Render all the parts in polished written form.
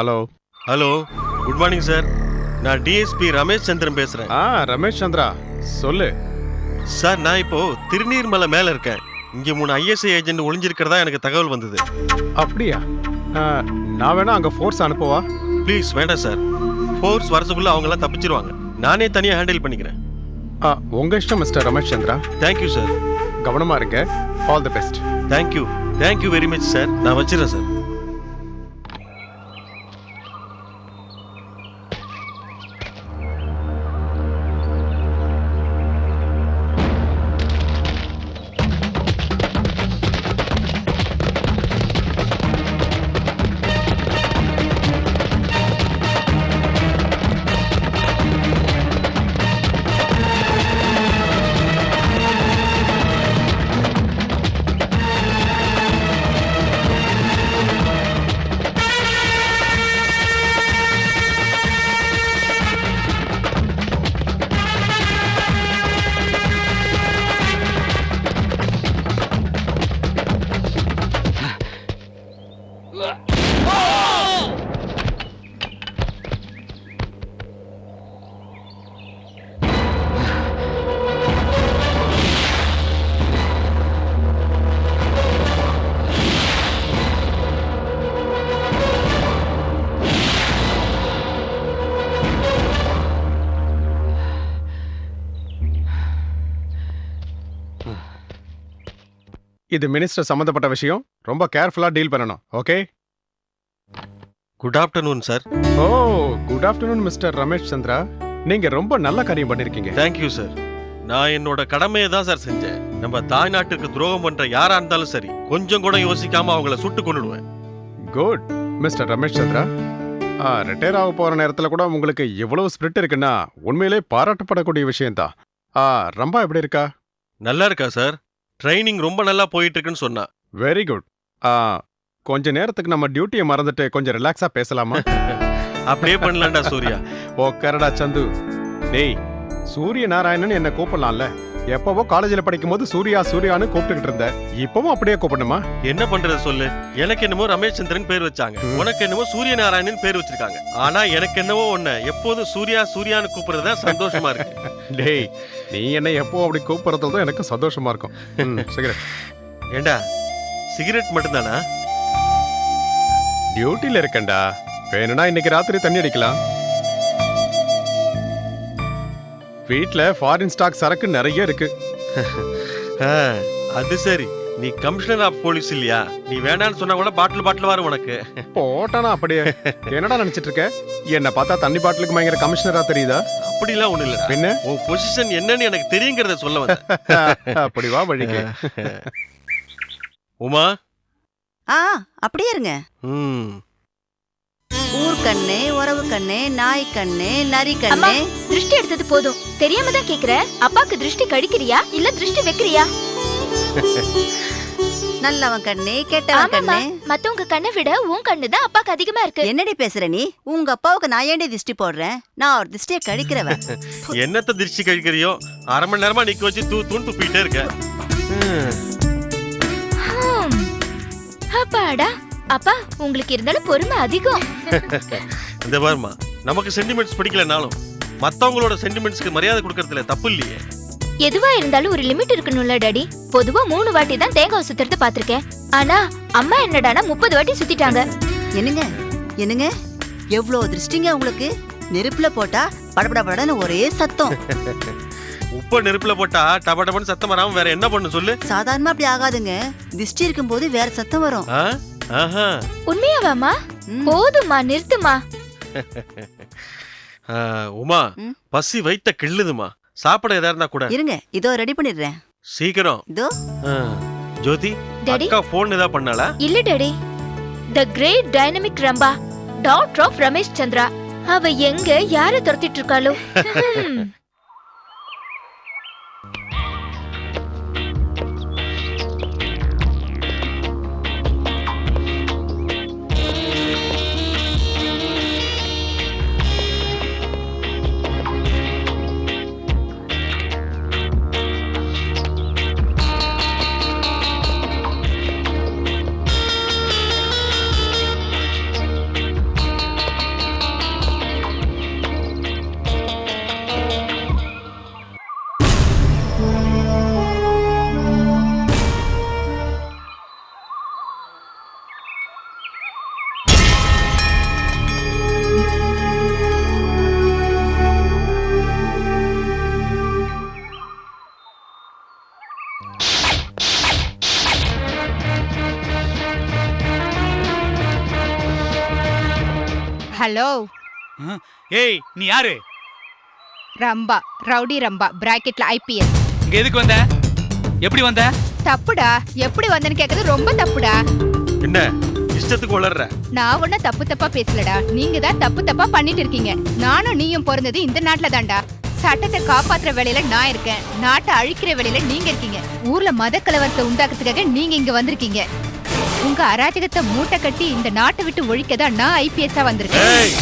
Hello. Hello, good morning sir. நான் DSP Ramesh சந்திரன் பேசுறேன். ரமேஷ் சந்திரா, சொல்லு. சார், நான் இப்போ திருநீர்மலை மேல இருக்கேன். இங்க 3 ஐஎஸ்ஐ ஏஜென்ட் ஒளிஞ்சிருக்கிறதா எனக்கு தகவல் வந்தது. அப்படியா? நான் வேணா அங்க ஃபோர்ஸ் அனுப்பவா? ப்ளீஸ் வேண்டாம் சார். ஃபோர்ஸ் வரதுக்குள்ள அவங்க எல்லாம் தப்பிச்சிருவாங்க. நானே தனியா ஹேண்டில் பண்ணிக்கிறேன். உங்க இஷ்டம் mister Ramesh Chandra. Thank you sir. கவனமா இருங்க. All the best. Thank you very much sir. நான் வச்சிடறேன் சார். இது மினிஸ்டர் சம்பந்தப்பட்ட விஷயம். ரொம்ப கேர்ஃபுல்லா டீல் பண்ணணும். Okay? Good afternoon sir. Oh, good afternoon mister Ramesh Chandra. நீங்க ரொம்ப நல்ல காரியம் பண்ணிருக்கீங்க. Thank you sir. நான் என்னோட கடமையை தான் சார் செஞ்சேன். நம்ம தாய்நாட்டுக்கு துரோகம் பண்ற யாரா இருந்தாலும் சரி, கொஞ்சம் கூட யோசிக்காம அவங்கள சுட்டு கொன்னுடுவேன். Good mister Ramesh Chandra. Retire ஆக போற நேரத்துல கூட உங்களுக்கு எவ்வளவு ஸ்பிரிட் இருக்குன்னா உண்மையிலே பாராட்டப்படக்கூடிய விஷயம்தான். ரம்பா எப்படி இருக்கா? நல்லா இருக்கா சார். ட்ரைனிங் ரொம்ப நல்லா போயிட்டு இருக்குன்னு சொன்னா. Very good. கொஞ்ச நேரத்துக்கு நம்ம டியூட்டியை மறந்துட்டு கொஞ்சம் ரிலாக்ஸா பேசலாமா? அப்படியே பண்ணலாம்டா சூர்யா. ஓகேடா சந்து. டேய், சூரிய நாராயணன் என்ன கூப்பிடலாம்ல? எப்பவோ காலேஜில் படிக்கும் போது சூர்யான்னு கூப்பிட்டுக்கிட்டு இருந்த. இப்பவும் அப்படியே கூப்பிடணுமா? என்ன பண்றது சொல்லு. எனக்கு என்னமோ ரமேஷ் சந்திரன் பேர் வச்சாங்க, உனக்கு என்னமோ சூரிய நாராயணன் பேர் வச்சிருக்காங்க. ஆனா எனக்கு என்னவோ ஒண்ணு, எப்போதும் சூர்யான்னு கூப்பிடுறதா சந்தோஷமா இருக்கு. டேய், நீ என்ன எப்போ அப்படி கூப்பிடுறதும் எனக்கு சந்தோஷமா இருக்கும். சிகரெட் ஏண்டா, சிகரெட் மட்டும்தானா? டியூட்டில இருக்கேன்டா. வேணும்னா இன்னைக்கு ராத்திரி தண்ணி அடிக்கலாம். வீட்ல ஃபாரின் ஸ்டாக் சரக்கு நிறைய இருக்கு. அது சரி. நீ கமிஷனர் ஆஃப் போலீஸ் இல்லையா? நீ வேணான்னு சொன்னா கூட பாட்டில் வரும் உனக்கு. போட்டானா அப்படியே? என்னடா நினைச்சிட்டு இருக்க? என்ன பார்த்தா தண்ணி பாட்டிலுக்கு பயங்கர கமிஷனரா தெரியுதா? அப்படிலாம் ஒண்ணு இல்ல. பின்ன உன் பொசிஷன் என்னன்னு எனக்கு தெரியுங்கிறத சொல்ல வந்தேன். அப்படி வா வழிக்கு. உமா, அப்படியே இருங்க. ஊர் கண்ணே, உறவு கண்ணே, நாய் கண்ணே, நரி கண்ணே. திருஷ்டி எடுத்தது போதும். தெரியாம தான் கேக்குற. அப்பாக்கு திருஷ்டி கடிக்கிறியா இல்ல திருஷ்டி வைக்கிறியா? நல்லவன் கண்ணே, கெட்டவன் கண்ணே. மத்தவங்க கண்ணை விட உன் கண்ணு தான் அப்பாக்கு அதிகமா இருக்கு. என்னடி பேசுற நீ? உங்க அப்பாவுக்கு நான் ஏண்டி திருஷ்டி போடுறேன்? நான் ஒரு திருஷ்டியை கழிக்கிறவன். என்னத்த திருஷ்டி கழிக்கிறியோ? 1/2 மணி நேரமா நிக்க வச்சு தூண் துப்பிட்டே இருக்க. அப்பாடா, அப்பா உங்களுக்கு இருந்தாலும் பொறுமை அதிகம். இந்த பாருமா, நமக்கு சென்டிமெண்ட்ஸ் பிடிக்கலனாலும் மத்தவங்களோட சென்டிமெண்ட்ஸ்க்கு மரியாதை கொடுக்கறதுல தப்பு இல்லையே. எதுவா இருந்தாலும் ஒரு லிமிட் இருக்கணும்ல டாடி. பொதுவா 3 வாட்டி தான் தேங்காய் சுத்துறது பாத்திருக்கேன். ஆனா அம்மா என்னடானா 30 வாட்டி சுத்திட்டாங்க. என்னங்க எவ்வளவு திருஷ்டிங்க உங்களுக்கு? நெருப்புல போட்டா படபடன்னு ஒரே சத்தம். உப்ப நெருப்புல போட்டா டபடபன்னு சத்தம் வராம வேற என்ன பண்ணு சொல்லு. சாதாரணமா அப்படி ஆகாதுங்க. திருஷ்டி இருக்கும் போது வேற சத்தம் வரும். உண்மையாவாமா? போதுமா, நிறுத்துமா. உமா, பசி வைத்த கிள்ளுதுமா. சாப்பிட ஏதா இருந்தா கூட இருங்க, இதோ ரெடி பண்ணிடுறேன். சீக்கிரம். இதோ. ஜோதி, அக்கா போன் ஏதா பண்ணாளா? இல்ல daddy. The great dynamic Rambha, doctor of Ramesh Chandra. அவ எங்க யார துரத்திட்டு இருக்காளோ? ஹலோ. ஏய் நீ யாரு? ரம்பா, ரவுடி ரம்பா, பிராக்கெட்ல ஐபிஎஸ். இங்க எதுக்கு வந்த? எப்படி வந்த? தப்புடா. எப்படி வந்தேன்னு கேக்குறது ரொம்ப தப்புடா. என்ன இஷ்டத்துக்கு வளர்ற? நான் ஒன்னும் தப்பா பேசலடா. நீங்க தான் தப்பா பண்ணிட்டு இருக்கீங்க. நானும் நீயும் பிறந்தது இந்த நாட்டுல தான்டா. சட்டத்தை காப்பாத்துற வேலையில நான் இருக்கேன், நாட்டை அழிக்கிற வேலையில நீங்க இருக்கீங்க. ஊர்ல மத கலவரத்தை உண்டாக்குறதுக்காக நீங்க இங்க வந்திருக்கீங்க. உங்க அராஜகத்தை மூட்டை கட்டி இந்த நாட்டை விட்டு ஒழிக்கதான் நான் ஐபிஎஸ்ஸா வந்திருக்கேன். ஏய்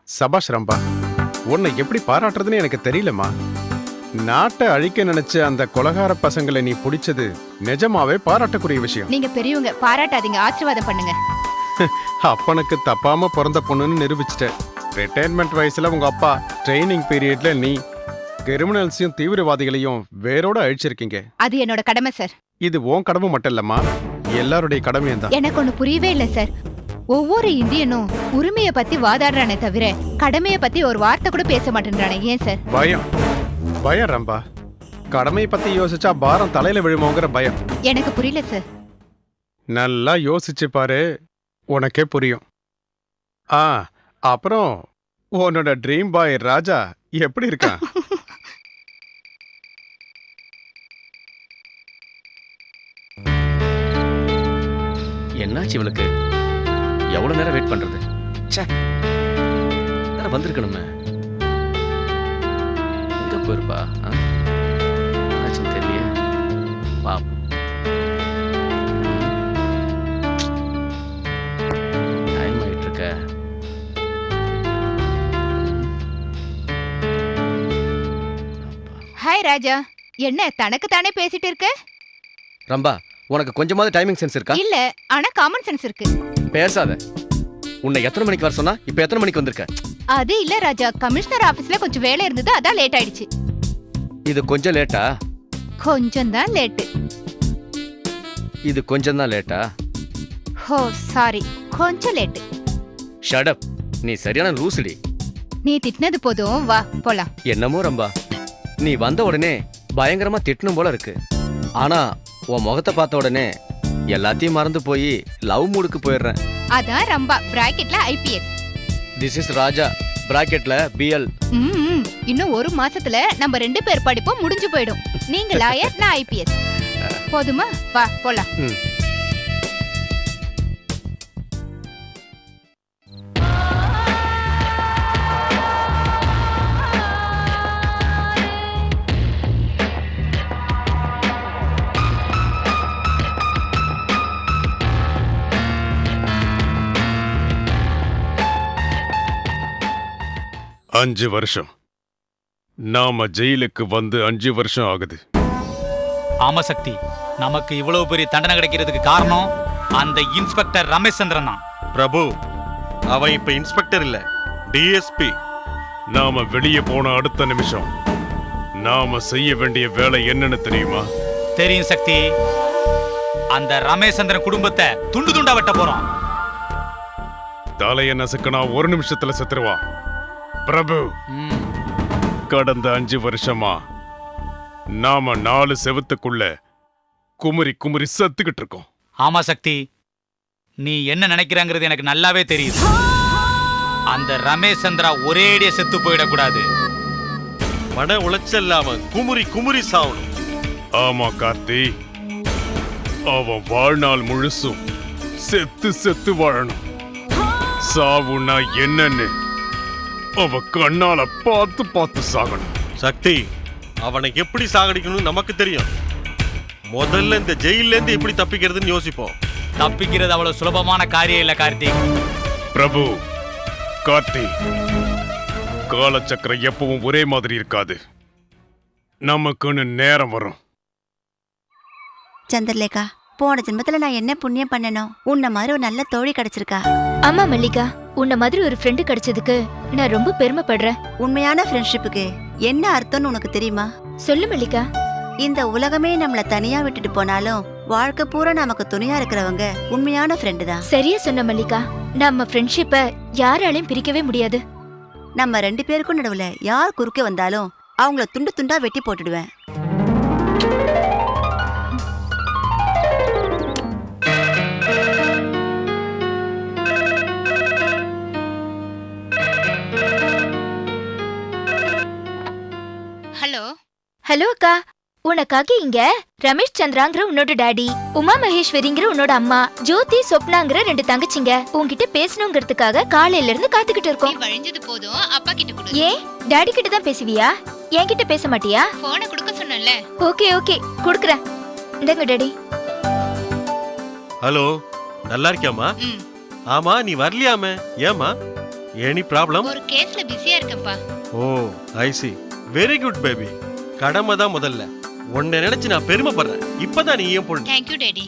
சபாஷ் ரம்பா, உன்னை எப்படி பாராட்டுறதுன்னு எனக்கு தெரியலம்மா. நாட்டை அழிக்க நினைச்ச அந்த கொலகார பசங்களை நீ பிடிச்சது நிஜமாவே பாராட்டக்கூடிய விஷயம். நீங்க பெரியவங்க, பாராட்டாதீங்க, ஆசீர்வாதம் பண்ணுங்க. அப்பனுக்கு தப்பாம பிறந்த பொண்ணுன்னு நிரூபிச்சிட்ட. ரிட்டையர்மெண்ட் வயசுல உங்க அப்பா, ட்ரைனிங் பீரியட்ல நீ கிரிமினல்ஸையும் தீவிரவாதிகளையும் வேரோட அழிச்சிருக்கீங்க. அது என்னோட கடமை சார். இது உன் கடமை மட்டும் இல்லம்மா, எல்லாருடைய கடமையும் தான். எனக்கு ஒண்ணு புரியவே இல்ல சார். ஒவ்வொரு இந்தியனும் உரிமைய பத்தி வாதாடுறானே தவிர கடமைய பத்தி ஒரு வார்த்தை கூட பேச மாட்டேன்றானே, ஏன் சார்? பயம் பயம் ரம்பா. கடமையை பத்தி யோசிச்சா பாரம் தலையில விழுமோங்கிற பயம். எனக்கு புரியல சார். நல்லா யோசிச்சு பாரு, உனக்கே புரியும். அப்புறம் உன்னோட ட்ரீம் பாய் ராஜா எப்படி இருக்கான்? என்னாச்சு இவளுக்கு? எவ்வளவு நேரம் வெயிட் பண்றது? வந்திருக்கணுமே. எங்க போயிருப்பா? தெரியலையே. வா, டைம் ஆயிட்டு இருக்க. ஹாய் ராஜா, என்ன தனக்கு தானே பேசிட்டு இருக்க? ரம்பா, உனக்கு கொஞ்சமாவது டைமிங் சென்ஸ் இருக்கா? இல்ல, ஆனா காமன் சென்ஸ் இருக்கு. பேசாத. உன்னை எத்தனை மணிக்கு வர சொன்னா இப்ப எத்தனை மணிக்கு வந்திருக்க? அது இல்ல ராஜா, கமிஷனர் ஆபீஸ்ல கொஞ்சம் வேலை இருந்தது, அதான் லேட் ஆயிடுச்சு. இது கொஞ்சம் லேட்டா? கொஞ்சம் தான் லேட்டு. இது கொஞ்சம் தான் லேட்டா? ஹோ சாரி, கொஞ்சம் லேட்டு. Shut up. நீ சரியான லூசுடி. நீ திட்டினது போதும், வா போலாம். என்னமோ ரம்பா, நீ வந்த உடனே பயங்கரமா திட்டணும் போல இருக்கு. ஆனா உன் முகத்தை பார்த்த உடனே எல்லாத்தையும் மறந்து போய் லவ் மூடுக்கு போயிடுறேன். அதான் ரம்பா, பிராக்கெட்ல ஐபிஎஸ். திஸ் இஸ் ராஜா, பிராக்கெட்ல பிஎல். இன்னும் ஒரு மாசத்துல நம்ம 2 பேர் படிப்பும் முடிஞ்சு போயிடும். நீங்க லாயர், நான் ஐபிஎஸ். போதுமா? வா போலாம். அஞ்சு வருஷம். நாம ஜெயிலுக்கு வந்து 5 வருஷம் ஆகுது. ஆமா சக்தி, நமக்கு இவ்வளவு பெரிய தண்டனை கிடைக்கிறதுக்கு காரணம் அந்த இன்ஸ்பெக்டர் ரமேஷ் சந்திரன் தான். பிரபு, அவன் இப்ப இன்ஸ்பெக்டர் இல்ல, டிஎஸ்பி. நாம வெளியே போன அடுத்த நிமிஷம் நாம செய்ய வேண்டிய வேலை என்னன்னு தெரியுமா? தெரியும் சக்தி. அந்த ரமேஷ் சந்திரன் குடும்பத்தை துண்டு துண்டா வெட்ட போறோம். தலைய நசுக்கனா 1 நிமிஷத்துல செத்துருவான். பிரபு, கடந்த 5 வருஷமா நாம 4 செவத்துக்குள்ள குமுறி குமுறி சத்துக்கிட்டு இருக்கோம். ஆமா சக்தி, நீ என்ன நினைக்கிறாங்கிறது எனக்கு நல்லாவே தெரியுது. அந்த ரமேஷ் சந்திரா ஒரேடிய செத்து போயிடக்கூடாது. மன உளைச்சல் இல்லாம குமுறி குமுறி சாவணும். ஆமா கார்த்தி, அவன் வாழ்நாள் முழுசும் செத்து செத்து வாழணும். சாவுனா என்னன்னு அவ கண்ணால பார்த்து பார்த்து சாகணும். சக்தி, அவனை எப்படி சாகடிக்கணும்னு நமக்கு தெரியும். முதல்ல இந்த ஜெயில இருந்து எப்படி தப்பிக்கிறதுன்னு யோசிப்போம். தப்பிக்கிறது அவ்வளவு சுலபமான காரியம் இல்ல கார்த்திக். பிரபு, கார்த்தி, காலச்சக்கரம் எப்பவும் ஒரே மாதிரி இருக்காது. நமக்குன்னு நேரம் வரும். சந்திரலேகா, போன ஜென்மத்துல நான் என்ன புண்ணியம் பண்ணணும், உன்ன மாதிரி ஒரு நல்ல தோழி கிடைச்சிருக்கா. ஆமா மல்லிகா, உன்ன மாதிரி ஒரு ஃப்ரெண்டு கிடைச்சதுக்கு நான் ரொம்ப பெருமைப்படுறேன். உண்மையான ஃப்ரெண்ட்ஷிப்புக்கு என்ன அர்த்தம்னு உனக்கு தெரியுமா? சொல்லு மல்லிகா. இந்த உலகமே நம்மள தனியா விட்டுட்டு போனாலும் வாழ்க்கை பூரா நமக்கு துணையா இருக்கிறவங்க உண்மையான ஃப்ரெண்டு தான். சரியா சொன்ன மல்லிகா. நம்ம ஃப்ரெண்ட்ஷிப்பை யாராலையும் பிரிக்கவே முடியாது. நம்ம 2 பேருக்கும் நடுவுல யார் குறுக்க வந்தாலும் அவங்கள துண்டு துண்டா வெட்டி போட்டுடுவேன். ஹலோ ஹலோ அக்கா, உனக்காக இங்க ரமேஷ் சந்திராங்கிற உன்னோட டாடி, உமா மகேஸ்வரிங்கிற உன்னோட அம்மா, ஜோதி சொப்னாங்கிற 2 தங்கச்சிங்க உன்கிட்ட பேசணுங்கிறதுக்காக காலையில இருந்து காத்துக்கிட்டு இருக்கோம். வழிஞ்சது போதும், அப்பா கிட்ட கொடு. ஏன் டாடி கிட்ட தான் பேசுவியா? என்கிட்ட பேச மாட்டியா? போனை கொடுக்க சொன்னல. ஓகே ஓகே, குடுக்குறேன். இந்தங்க டாடி. ஹலோ, நல்லா இருக்கியாமா? ஆமா, நீ வரலையாமே, ஏமா? Any problem? ஒரு கேஸ்ல பிஸியா இருக்கேன்ப்பா. ஓ, ஐ சி. Very good baby. கடமை தான் முதல்ல. உன்னை நினைச்சு நான் பெருமைப்படுறேன். இப்பதான் நீ ஏன் பொண்ணு. Thank you daddy.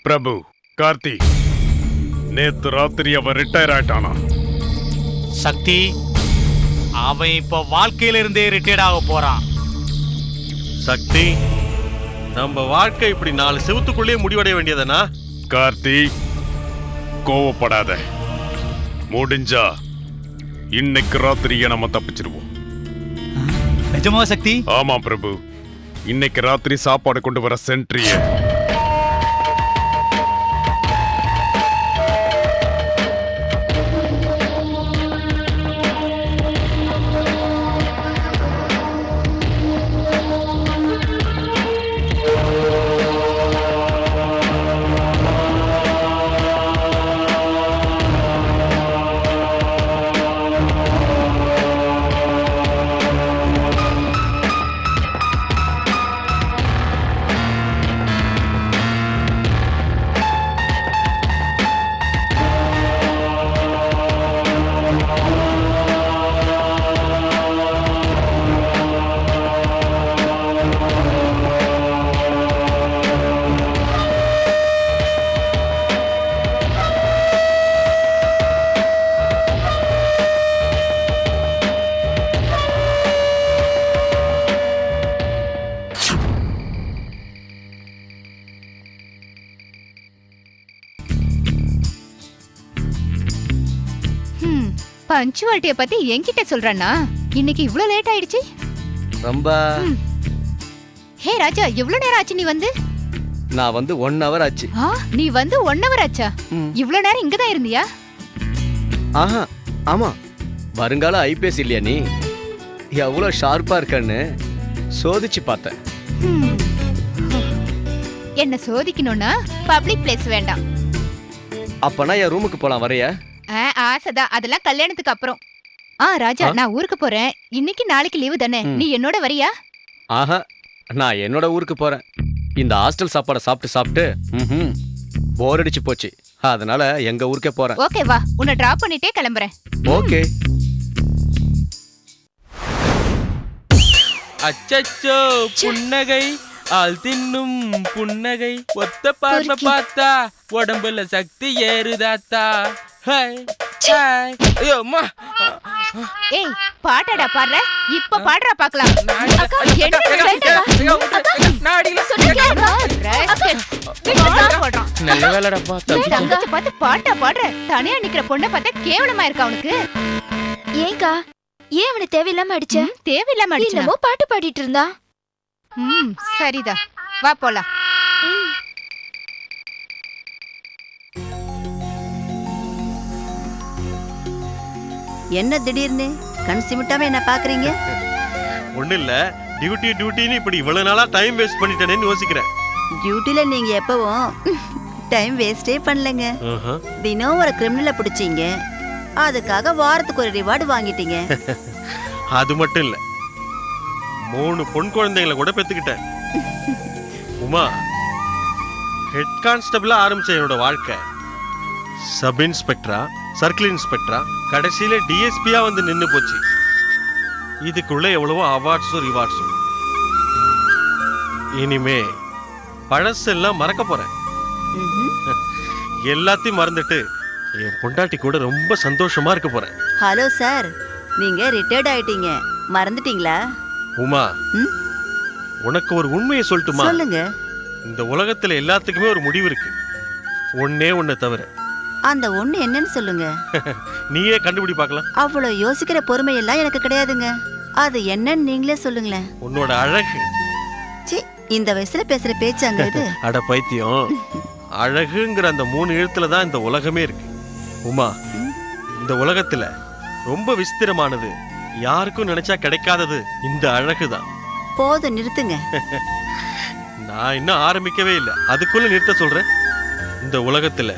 பிரபு, கார்த்தி, நேத்து ராத்திரி அவன் ரிட்டையர் ஆயிட்டானா? சக்தி, அவன் இப்ப வாழ்க்கையில இருந்தே ரிட்டையர்ட் ஆக போறான். சக்தி, நம்ம வாழ்க்கை இப்படி 4 செவத்துக்குள்ளே முடிவடைய வேண்டியதுனா? கார்த்தி, கோவப்படாத. முடிஞ்சா இன்னைக்கு ராத்திரியே நம்ம தப்பிச்சிருவோம். நிஜமா சக்தி? ஆமா பிரபு, இன்னைக்கு ராத்திரி சாப்பாடு கொண்டு வர சென்ட்ரிய பஞ்சுவாலிட்டிய பத்தி என்கிட்ட சொல்றானா? இன்னைக்கு இவ்ளோ லேட் ஆயிடுச்சு. ரொம்ப ஹே ராஜா, எவ்ளோ நேரம் ஆச்சு நீ வந்து? நான் வந்து 1 hour ஆச்சு. நீ வந்து 1 hour ஆச்சா? இவ்ளோ நேரம் இங்க தான் இருந்தியா? ஆஹா, ஆமா. வருங்கால ஐபிஎஸ் இல்லையா நீ? எவ்வளவு ஷார்ப்பா இருக்கன்னு சோதிச்சு பார்த்தேன். என்ன சோதிக்கணும்னா பப்ளிக் பிளேஸ் வேண்டாம். அப்பனா என் ரூமுக்கு போலாம், வரையா? ஆசைதான், அதெல்லாம் கல்யாணத்துக்கு அப்புறம். ராஜா, நான் ஊருக்கு போறேன். இன்னைக்கு நாளைக்கு லீவு தானே, நீ என்னோட வரியா? ஆஹா, நான் என்னோட ஊருக்கு போறேன். இந்த ஹாஸ்டல் சாப்பாடை சாப்பிட்டு சாப்பிட்டு போர் அடிச்சு போச்சு. அதனால எங்க ஊருக்கே போறேன். ஓகே வா, உன்னை டிராப் பண்ணிட்டே கிளம்புறேன். ஓகே. அச்சச்சோ, புன்னகை ஆள் தின்னும் புன்னகை, ஒத்த பார்வை பார்த்தா உடம்புல சக்தி ஏறுதாத்தா. Hi hi. ஐயோ அம்மா. ஏய், பாட்டடா பாடுற, இப்ப பாடுறா பாக்கலாம். நல்ல வேலைடாப்பா, தங்கச்சி பார்த்து பாட்டா பாடுற, தனியா நிக்கிற பொண்ணை பார்த்தா கேவலமா இருக்கா உனக்கு? ஏங்கா, ஏன் அவனை தேவையில்லாம அடிச்ச? தேவையில்லாம அடிச்சா? என்னமோ பாட்டு பாடிட்டு இருந்தா. சரிதா, வா போலாம். என்ன திடீர்னு கண் சிமிட்டாம என்ன பாக்குறீங்க? ஒண்ணு இல்ல, டியூட்டின்னு இப்படி இவ்வளவு நாளா டைம் வேஸ்ட் பண்ணிட்டேனேன்னு யோசிக்கிறேன். டியூட்டில நீங்க எப்பவும் டைம் வேஸ்டே பண்ணலங்க. தினம் ஒரு கிரிமினலை பிடிச்சீங்க, அதுக்காக வாரத்துக்கு ஒரு ரிவார்டு வாங்கிட்டீங்க. அது மட்டும் இல்ல, 3 பொன் குழந்தைகளை கூட பெத்துக்கிட்டேன். உமா, ஹெட் கான்ஸ்டபிளா ஆரம்பிச்ச என்னோட வாழ்க்கை சப் இன்ஸ்பெக்டரா சர்க்கிள் இன்ஸ்பெக்டரா கடைசியில டிஎஸ்பியா வந்து நின்னு போச்சு. இதுக்குள்ள எவ்வளவோ அவார்ட்ஸும் ரிவார்ட்ஸும். இனிமே பழசெல்லாம் மறக்க போறேன். ம்ஹும். எல்லாத்தையும் மறந்துட்டு என் பொண்டாட்டி கூட ரொம்ப சந்தோஷமா இருக்க போறேன். ஹலோ சார், நீங்க ரிட்டையர்ட் ஆயிட்டீங்க, மறந்துட்டீங்களா? உமா, ம்? உனக்கு ஒரு உண்மையை சொல்லட்டுமா? சொல்லுங்க. இந்த உலகத்துல எல்லாத்துக்குமே ஒரு முடிவு இருக்கு, ஒன்னே ஒன்ன தவிர. அந்த ஒண்ணு என்னன்னு சொல்லுங்க. நீயே கண்டுபிடி பார்க்கலாம். அவ்வளவு யோசிக்கிற பொறுமை எல்லாம் எனக்கு கிடையாதுங்க. அது என்னன்னு நீங்களே சொல்லுங்களேன். உன்னோட அழகு. சி, இந்த வயசுல பேசுற பேச்சாங்க இது. அட பைத்தியம், அழகுங்கிற அந்த 3 எழுத்துல தான் இந்த உலகமே இருக்கு. உமா, இந்த உலகத்துல ரொம்ப விசித்திரமானது, யாருக்கும் நினைச்சா கிடைக்காதது இந்த அழகுதான். போதும், நிறுத்துங்க. நான் இன்னும் ஆரம்பிக்கவே இல்லை, அதுக்குள்ள நிறுத்த சொல்றேன். இந்த உலகத்துல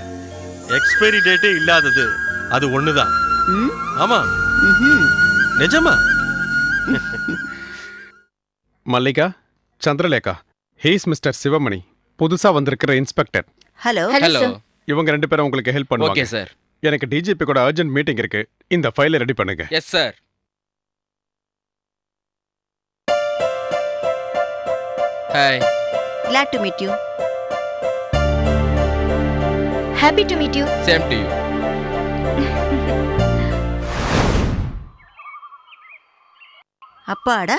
எக்ஸ்பைரி டேட்டே இல்லாதது அது ஒண்ணுதான். ம்? ஆமா, ம்ஹும். நிஜமா. மல்லிகா, சந்திரலேகா, ஹீஸ் மிஸ்டர் சிவமணி, புதுசா வந்திருக்கிற இன்ஸ்பெக்டர். ஹலோ. Hello sir. இவங்க 2 பேரும் உங்களுக்கு ஹெல்ப் ஓகே பண்ணுவாங்க. சார். எனக்கு டிஜிபி கூட அர்ஜென்ட் மீட்டிங் இருக்கு. இந்த ஃபைலை ரெடி பண்ணுங்க. Yes sir. Hi. Glad to meet you. Happy to meet you. Same to you. அப்பாடா,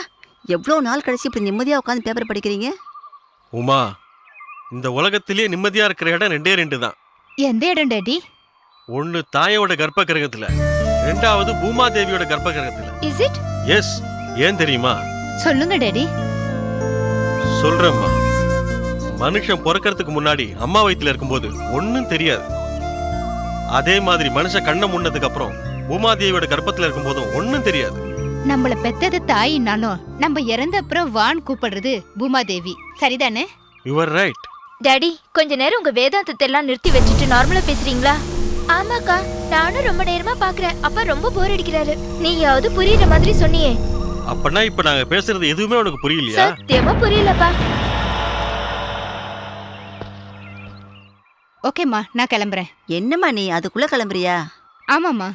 எவ்வளோ நாள் கழிச்சு இப்படி நிம்மதியா உட்காந்து பேப்பர் படிக்கிறீங்க? உமா, இந்த உலகத்திலேயே நிம்மதியா இருக்கிற இடம் 2 தான். எந்த இடம் டாடி? ஒன்னு தாயோட கர்ப்ப கிரகத்துல, 2வது பூமாதேவியோட கர்ப்ப கிரகத்துல. Is it? எஸ், ஏன் தெரியுமா? சொல்லுங்க டாடி. சொல்றேம்மா. மனுஷன் பிறக்கிறதுக்கு முன்னாடி அம்மா வயித்துல இருக்கும்போது ஒன்னும் தெரியாது. அதே மாதிரி மனுஷன் கண்ணை முன்னதுக்கு அப்புறம் பூமாதேவியோட கர்ப்பத்துல இருக்கும்போதும் ஒன்னும் தெரியாது. நம்மள பெத்தது தாயினாலும் நம்ம இறந்த அப்புறம் வான் கூப்பிடுறது பூமாதேவி, சரிதானே? Your right. டாடி, கொஞ்ச நேரம் உங்க வேதாந்தத்தை எல்லாம் நிறுத்தி வச்சுட்டு நார்மலா பேசுறீங்களா? ஆமாக்கா, நானும் ரொம்ப நேரமா பாக்குறேன். அப்பா ரொம்ப போர் அடிக்கிறாரு. நீயாவது புரியுற மாதிரி சொன்னியே. அப்பனா இப்ப நாங்க பேசுறது எதுவுமே உனக்கு புரியலையா? சத்தியமா புரியலப்பா. ஓகேம்மா, நான் கிளம்புறேன். என்னம்மா நீ அதுக்குள்ள கிளம்புறியா? ஆமாம்மா,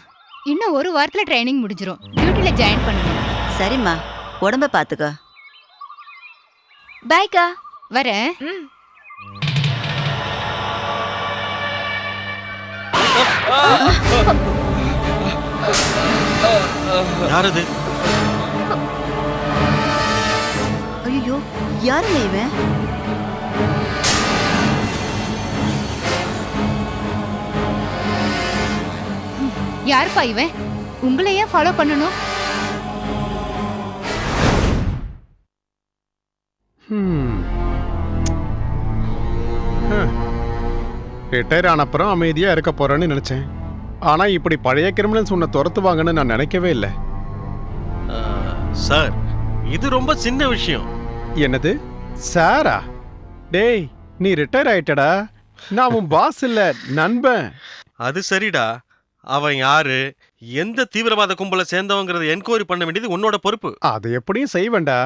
இன்னும் 1 வாரத்துல ட்ரைனிங் முடிஞ்சிரும். டியூட்டில ஜாயின் பண்ணணும். சரிம்மா, உடம்ப பாத்துக்கோ. பாய்க்கா. வரேன். ம். யாரது? ஐயோ, யாருங்க இவன்? யாருப்பா இவன்? உங்களை ஏன் ஃபாலோ பண்ணணும்? ரிட்டையர் ஆன அப்புறம் அமைதியா இருக்க போறேன்னு நினைச்சேன். ஆனா இப்படி பழைய கிரிமினல்ஸ் உன்னை துரத்துவாங்கன்னு நான் நினைக்கவே இல்லை. சார், இது ரொம்ப சின்ன விஷயம். என்னது சாரா? டேய், நீ ரிட்டையர் ஆயிட்டடா. நான் உன் பாஸ் இல்ல, நண்பன். அது சரிடா. அவன் யாரு, எந்த தீவிரவாத கும்பல சேர்ந்தவங்கிறத என்கொயரி பண்ண வேண்டியது உன்னோட பொறுப்பு. அது எப்படியும் செய்வேண்டா.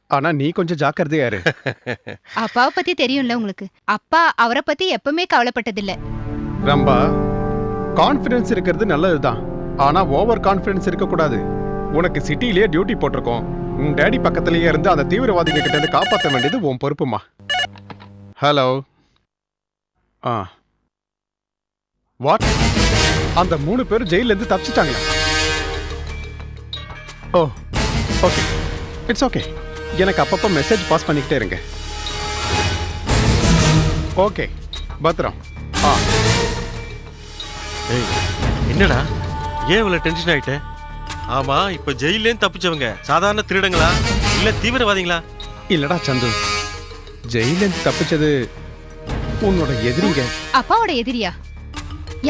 ஆனா நீ கொஞ்சம் ஜாக்கிரதையா இரு. அப்பாவை பத்தி தெரியும்ல உங்களுக்கு. அப்பா அவரை பத்தி எப்பவுமே கவலைப்பட்டதில்ல. ரம்பா, கான்ஃபிடன்ஸ் இருக்கிறது நல்லதுதான். ஆனா ஓவர் கான்ஃபிடன்ஸ் இருக்க கூடாது. உனக்கு சிட்டிலேயே டியூட்டி போட்டிருக்கோம். உன் டேடி பக்கத்திலேயே இருந்து அந்த தீவிரவாதிங்க கிட்ட இருந்து காப்பாற்ற வேண்டியது உன் பொறுப்புமா. ஹலோ. வாட்? அந்த 3 பேரும் ஜெயில இருந்து தப்பிச்சிட்டாங்களா? ஓ, ஓகே, இட்ஸ் ஓகே. எனக்கு அப்பப்போ மெசேஜ் பாஸ் பண்ணிக்கிட்டே இருங்க. ஓகே, பத்திரம். ஏய், என்னடா ஏன் இவ்வளவு டென்ஷன் ஆயிட்ட? ஆமா, இப்ப ஜெயிலேருந்து தப்பிச்சவங்க சாதாரண திருடங்களா இல்ல தீவிரவாதிகளா? இல்லடா சந்து, ஜெயிலிருந்து தப்பிச்சது உன்னோட எதிரிங்க. அப்பாவோட எதிரியா?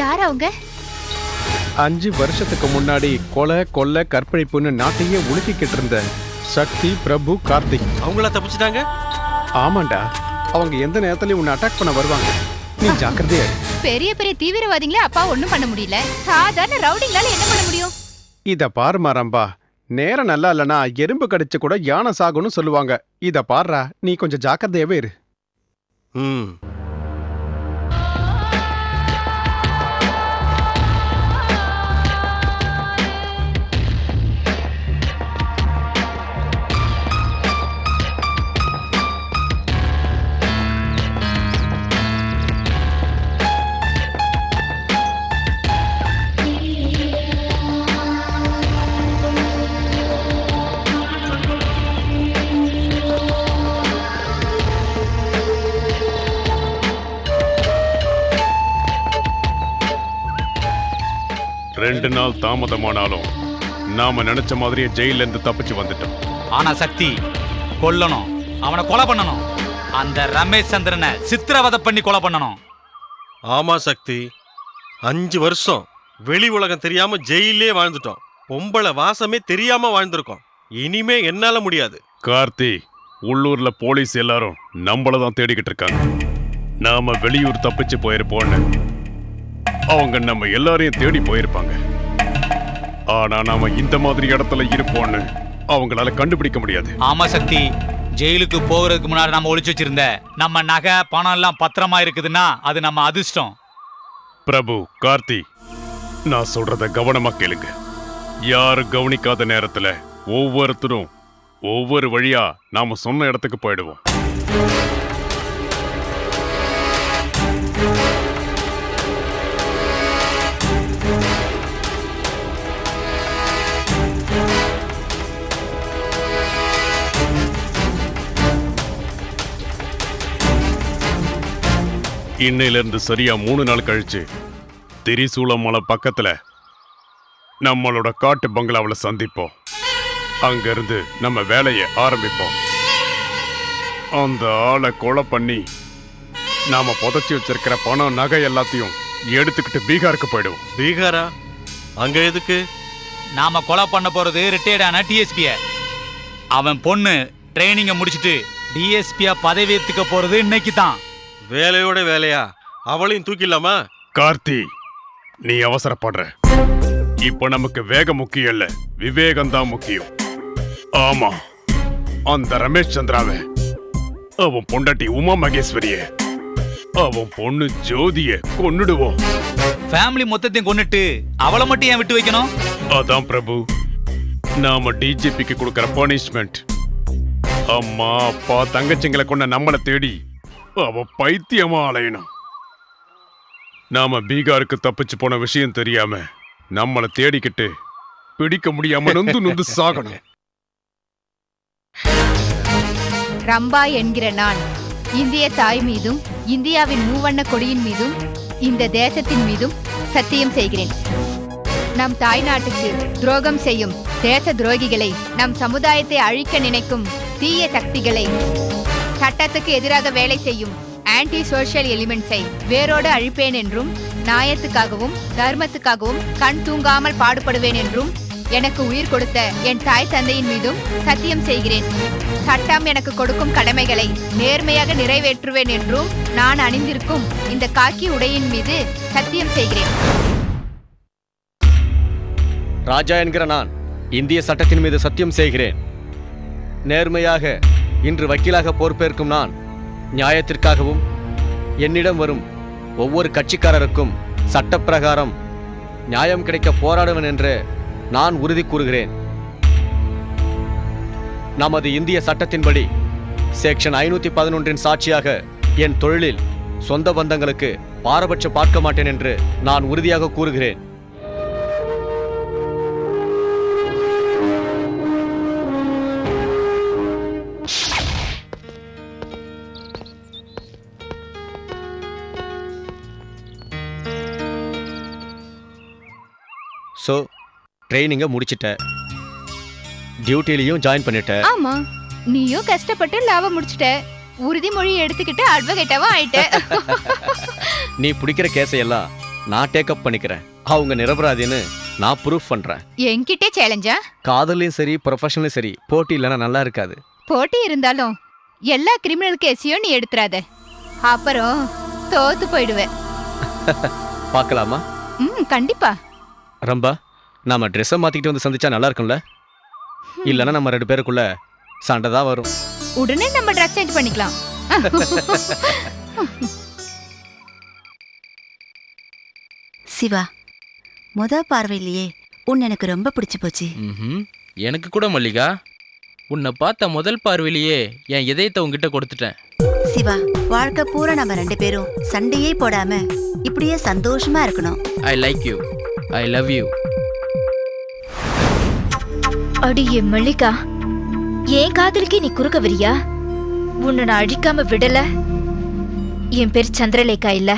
யார் அவங்க? 5 வருஷத்துக்கு முன்னாடி கொலை கொள்ளை கற்பழிப்புன்னு நாட்டையே உலுக்கிக்கிட்டு இருந்த சக்தி, பிரபு, கார்த்திக். அவங்களா தப்பிச்சிட்டாங்க? ஆமாண்டா, அவங்க எந்த நேரத்துலயும் உன்னை அட்டாக் பண்ண வருவாங்க. நீ ஜாக்கிரதையா இரு. பெரிய பெரிய தீவிரவாதிங்களே அப்பா ஒண்ணும் பண்ண முடியல. சாதாரண ரவுடிங்களால என்ன பண்ண முடியும்? இத பாருமா ரம்பா, நேரம் நல்லா இல்லனா எறும்பு கடிச்சு கூட யானை சாகும்னு சொல்லுவாங்க. இத பாருடா, நீ கொஞ்சம் ஜாக்கிரதையாவே இரு. 2 நாள் தாமதமானாலும் நாம நினைச்ச மாதிரியே ஜெயில இருந்து தப்பிச்சு வந்துட்டோம். ஆனா சக்தி கொல்லணும், அவனை கொலை பண்ணணும். அந்த ரமேஷ் சந்திரனை சித்திரவதை பண்ணி கொலை பண்ணணும். ஆமா சக்தி, 5 வருஷம் வெளி உலகம் தெரியாம ஜெயிலே வாழ்ந்துட்டோம். பொம்பளை வாசமே தெரியாம வாழ்ந்திருக்கோம். இனிமே என்னால முடியாது. கார்த்தி, உள்ளூர்ல போலீஸ் எல்லாரும் நம்மள தான் தேடிக்கிட்டு இருக்காங்க. நாம வெளியூர் தப்பிச்சு போயிருப்போன்னு அவங்க நம்ம எல்லாரையும் தேடி போயிருப்பாங்க. ஆனா நாம இந்த மாதிரி இடத்துல இருப்போம்னு அவங்களால கண்டுபிடிக்க முடியாது. ஆமா சக்தி, ஜெயிலுக்கு போகிறதுக்கு முன்னாடி நம்ம ஒளிச்சு வச்சிருந்த நம்ம நகை பணம் எல்லாம் பத்திரமா இருக்குதுன்னா அது நம்ம அதிர்ஷ்டம். பிரபு, கார்த்தி, நான் சொல்றத கவனமா கேளுங்க. யாரும் கவனிக்காத நேரத்துல ஒவ்வொருத்தரும் ஒவ்வொரு வழியா நாம சொன்ன இடத்துக்கு போயிடுவோம். இன்னையிலிருந்து சரியா 3 நாள் கழிச்சு திரிசூலமலை பக்கத்துல நம்மளோட காட்டு பங்களாவில் சந்திப்போம். அங்கிருந்து நம்ம வேலையை ஆரம்பிப்போம். அந்த ஆளை கொலை பண்ணி நாம புதைச்சி வச்சிருக்கிற பணம் நகை எல்லாத்தையும் எடுத்துக்கிட்டு பீகாருக்கு போயிடுவோம். பீகாரா? அங்க எதுக்கு? நாம கொலை பண்ண போறது ரிட்டையர்டான டிஎஸ்பிய. அவன் பொண்ணு ட்ரைனிங்க முடிச்சிட்டு டிஎஸ்பியா பதவி ஏத்துக்க போறது இன்னைக்கு தான். வேலையோட வேலையா? அவளையும் தூக்கிடலாமா? கார்த்தி, நீ அவசரப்படுற. இப்ப நமக்கு வேகம் முக்கியம் இல்ல, விவேகம்தான் முக்கியம். ஆமா, அந்த ரமேஷ் சந்திராவை, அவன் பொண்டாட்டி உமா மகேஸ்வரிய, அவன் பொண்ணு ஜோதிய கொன்னுடுவோம். ஃபேமிலி மொத்தத்தையும் கொன்னுட்டு அவளை மட்டும் ஏன் விட்டு வைக்கணும்? அதான் பிரபு, நாம டிஜிபிக்கு கொடுக்கற பனிஷ்மெண்ட். அம்மா அப்பா தங்கச்சிங்களை கொண்ட நம்மளை தேடி அவ பைத்தியமா அலையணும். நாம பீகாருக்கு தப்பிச்சு போன விஷயம் தெரியாம நம்மளை தேடிக்கிட்டு பிடிக்க முடியாம நொந்து நொந்து சாகணும். ரம்பா என்கிற நான் இந்திய தாய் மீதும் இந்தியாவின் மூவண்ண கொடியின் மீதும் இந்த தேசத்தின் மீதும் சத்தியம் செய்கிறேன். நம் தாய் நாட்டுக்கு துரோகம் செய்யும் தேச துரோகிகளை, நம் சமுதாயத்தை அழிக்க நினைக்கும் தீய சக்திகளை, சட்டத்துக்கு எதிராக வேலை செய்யும் ஆன்டி சோஷியல் எலிமெண்ட்ஸை வேரோடு அழிப்பேன் என்றும், நியாயத்துக்காகவும் தர்மத்துக்காகவும் கண் தூங்காமல் பாடுபடுவேன் என்றும் எனக்கு உயிர் கொடுத்த என் தாய் தந்தையின் மீதும் சத்தியம் செய்கிறேன். சட்டம் எனக்கு கொடுக்கும் கடமைகளை நேர்மையாக நிறைவேற்றுவேன் என்றும் நான் அணிந்திருக்கும் இந்த காக்கி உடையின் மீது சத்தியம் செய்கிறேன். ராஜா என்கிற நான் இந்திய சட்டத்தின் மீது சத்தியம் செய்கிறேன். நேர்மையாக இன்று வக்கீலாக பொறுப்பேற்கும் நான் நியாயத்திற்காகவும் என்னிடம் வரும் ஒவ்வொரு கட்சிக்காரருக்கும் சட்டப்பிரகாரம் நியாயம் கிடைக்க போராடுவேன் என்று நான் உறுதி கூறுகிறேன். நமது இந்திய சட்டத்தின்படி செக்ஷன் 511 சாட்சியாக என் தொழிலில் சொந்த பந்தங்களுக்கு பாரபட்சம் பார்க்க மாட்டேன் என்று நான் உறுதியாக கூறுகிறேன். ஸோ ட்ரைனிங்கை முடிச்சிட்ட, டியூட்டிலையும் ஜாயின் பண்ணிட்ட. ஆமா, நீயும் கஷ்டப்பட்டு லாபம் முடிச்சிட்ட, உறுதிமொழி எடுத்துக்கிட்டு அட்வொகேட்டாவும் ஆயிட்ட. நீ பிடிக்கிற கேஸையெல்லாம் நான் டேக்கப் பண்ணிக்கிறேன். அவங்க நிரபராதின்னு நான் ப்ரூஃப் பண்றேன். என்கிட்டே சேலஞ்சா? காதலையும் சரி ப்ரொஃபஷனலும் சரி போட்டி இல்லைன்னா நல்லா இருக்காது. போட்டி இருந்தாலும் எல்லா கிரிமினல் கேஸையும் நீ எடுத்துறாத, அப்புறம் தோத்து போயிடுவேன். பார்க்கலாமா? கண்டிப்பா. ரம்பா, நாம ட்ரெஸ்ஸை மாத்திக்கிட்டு வந்து சந்திச்சா நல்லா இருக்கும்ல? இல்லைன்னா நம்ம 2 பேருக்குள்ள சண்டை தான் வரும். உடனே நம்ம ட்ரெஸ் சேஞ்ச் பண்ணிக்கலாம். சிவா, பார்வையிலேயே உன்னை எனக்கு ரொம்ப பிடிச்சு போச்சு. எனக்கு கூட மல்லிகா, உன்னை பார்த்த முதல் பார்வையிலேயே என் இதயத்தை உங்ககிட்ட கொடுத்துட்டேன். சிவா, வாழ்க்கை பூரா நம்ம 2 பேரும் சண்டையே போடாம இப்படியே சந்தோஷமா இருக்கணும். I like you, I love you. அடியே மல்லிகா, என் காதலுக்கு நீ குறுக்க வரியா? உன்னை நான் அழிக்காம விடல. என் பேர் சந்திரலேகா இல்ல.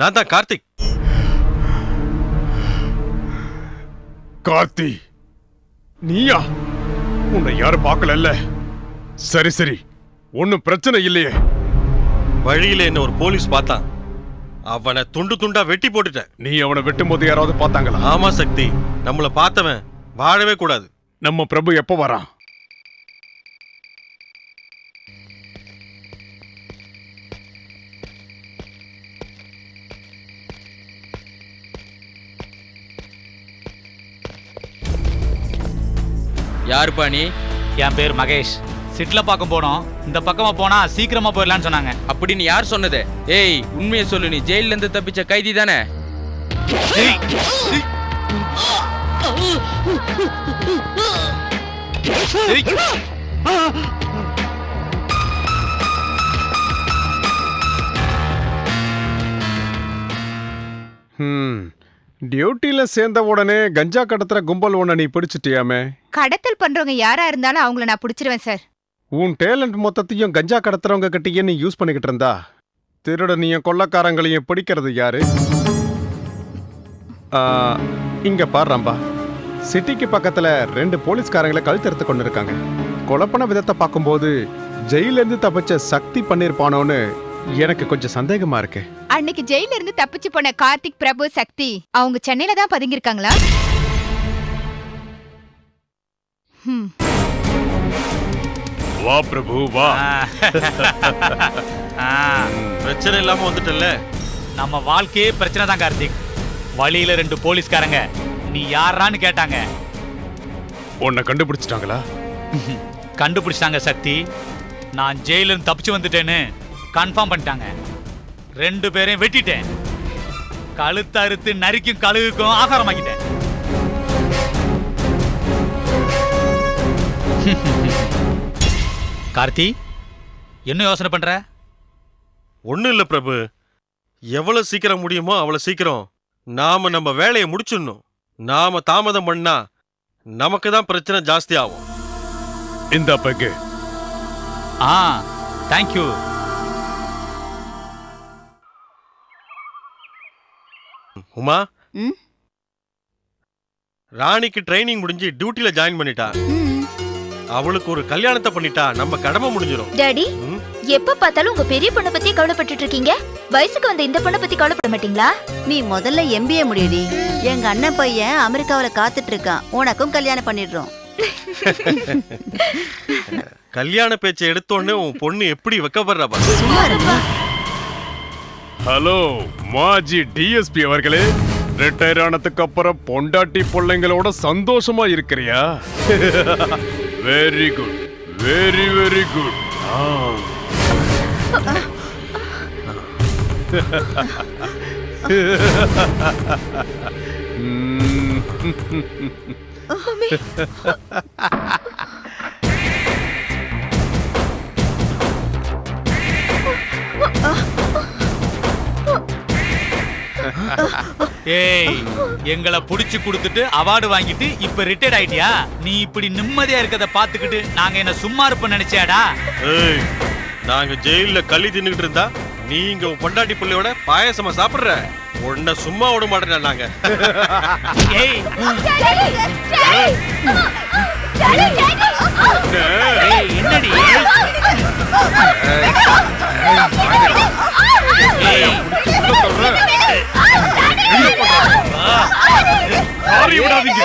நான் தான் கார்த்திக். கார்த்தி, நீயா? உன்னை யாரும் பார்க்கல. சரி சரி, ஒன்னும் பிரச்சனை இல்லையே. வழியில என்ன ஒரு போலீஸ் பார்த்தான். அவனை துண்டு துண்டா வெட்டி போட்டுட்டேன். நீ அவனை வெட்டும் போது யாராவது பார்த்தாங்களா? ஆமா சக்தி, நம்மள பார்த்தவன் வாழவே கூடாது. நம்ம பிரபு எப்ப வரான்? யாருப்பா நீ? என் பேர் மகேஷ். சிட்ல பார்க்க போனோம். இந்த பக்கமா போனா சீக்கிரமா போயிடலாம்னு சொன்னாங்க. அப்படின்னு யார் சொன்னது? ஏய், உண்மையை சொல்லு, நீ ஜெயில இருந்து தப்பிச்ச கைதி தானே? டியூட்டில சேர்ந்த உடனே கஞ்சா கடத்துற கும்பல் ஒண்ண நீ பிடிச்சிட்டியாமே. கடத்தல் பண்றவங்க யாரா இருந்தாலும் அவங்கள நான் பிடிச்சிருவேன் சார். உன் டேலண்ட் மொத்தத்தையும் கஞ்சா கடத்துறவங்க கிட்டயே நீ யூஸ் பண்ணிக்கிட்டு இருந்தா திருடனையும் கொள்ளக்காரங்களையும் பிடிக்கிறது யாரு? இங்க பாரும்பா, சிட்டிக்கு பக்கத்துல 2 போலீஸ்காரங்களை கழுத்தறுத்து கொண்டு இருக்காங்க. கொலப்பன விதத்தை பார்க்கும்போது ஜெயில இருந்து தப்பிச்ச சக்தி பண்ணிருப்பானோன்னு எனக்கு கொஞ்சம் சந்தேகமா இருக்கு. அன்னைக்கு ஜெயில இருந்து தப்பிச்சு போன கார்த்திக், பிரபு, சக்தி அவங்க சென்னையில தான் பதுங்கிருக்காங்களா? வா பிரபு வா. பிரச்சனை இல்லாம வந்துட்டல்ல. நம்ம வாழ்க்கையே பிரச்சனை தான் கார்த்திக். வழியில 2 போலீஸ்காரங்க நீ யாரான்னு கேட்டாங்க. உன்னை கண்டுபிடிச்சிட்டாங்களா? கண்டுபிடிச்சிட்டாங்க சக்தி. நான் ஜெயில இருந்து தப்பிச்சு வந்துட்டேன்னு கன்ஃபார்ம் பண்ணிட்டாங்க. 2 பேரையும் வெட்டிட்டேன். கழுத்து அறுத்து நரிக்கும் கழுகுக்கும் ஆகாரமாக்கிட்டேன். கார்த்தி, என்ன யோசனை பண்ற? ஒண்ணும் இல்ல பிரபு, எவ்வளவு சீக்கிரம் முடியுமோ அவ்வளவு சீக்கிரம் நாம நம்ம வேலையை முடிச்சிடணும். நாம தாமதம் பண்ணா நமக்கு தான் பிரச்சனை ஜாஸ்தி ஆகும். இந்த பக்கு. தேங்க்யூ. உமா, ம்? ராணிக்கு ட்ரைனிங் முடிஞ்சு டியூட்டில ஜாயின் பண்ணிட்டா. அவளுக்கு ஒரு கல்யாணத்தை பண்ணிட்டா நம்ம கடமை முடிஞ்சிடும். டாடி, ம்? எப்ப பார்த்தாலும் உங்க பெரிய பொண்ணை பத்தி கவலைப்பட்டுட்டு இருக்கீங்க. வயசுக்கு வந்த இந்த பொண்ணை பத்தி கவலைப்பட மாட்டீங்களா? நீ முதல்ல MBA முடியடி. எங்க அண்ணன் பையன் அமெரிக்காவில காத்துட்டு இருக்கான். உனக்கும் கல்யாணம் பண்ணிடுறோம். கல்யாண பேச்சை எடுத்தோடனே உன் பொண்ணு எப்படி வைக்கப்படுறா பாரு. சும்மா இருமா. ஹலோ மாஜி டிஎஸ்பி அவர்களே, ரிட்டையர் ஆனதுக்கு அப்புறம் பொண்டாட்டி பிள்ளைங்களோட சந்தோஷமா இருக்கிறியா? Very good, very very good. ஏய், எங்களை புடிச்சு கொடுத்துட்டு அவார்டு வாங்கிட்டு இப்ப ரிட்டையர்ட் ஆயிட்டியா? நீ இப்படி நிம்மதியா இருக்கத பாத்துக்கிட்டு நாங்க என்ன சும்மா இருப்போம் நினைச்சியாடா? ஏய், நாங்க ஜெயில களி தின்னுட்டு இருந்தா நீங்க உன் பொண்டாட்டி பிள்ளையோட பாயசமா சாப்பிடுற. உன்னை சும்மா விட மாட்டேன் நாங்க. ஏய், ஏய், என்னடி? ஏய், விடாதீங்க.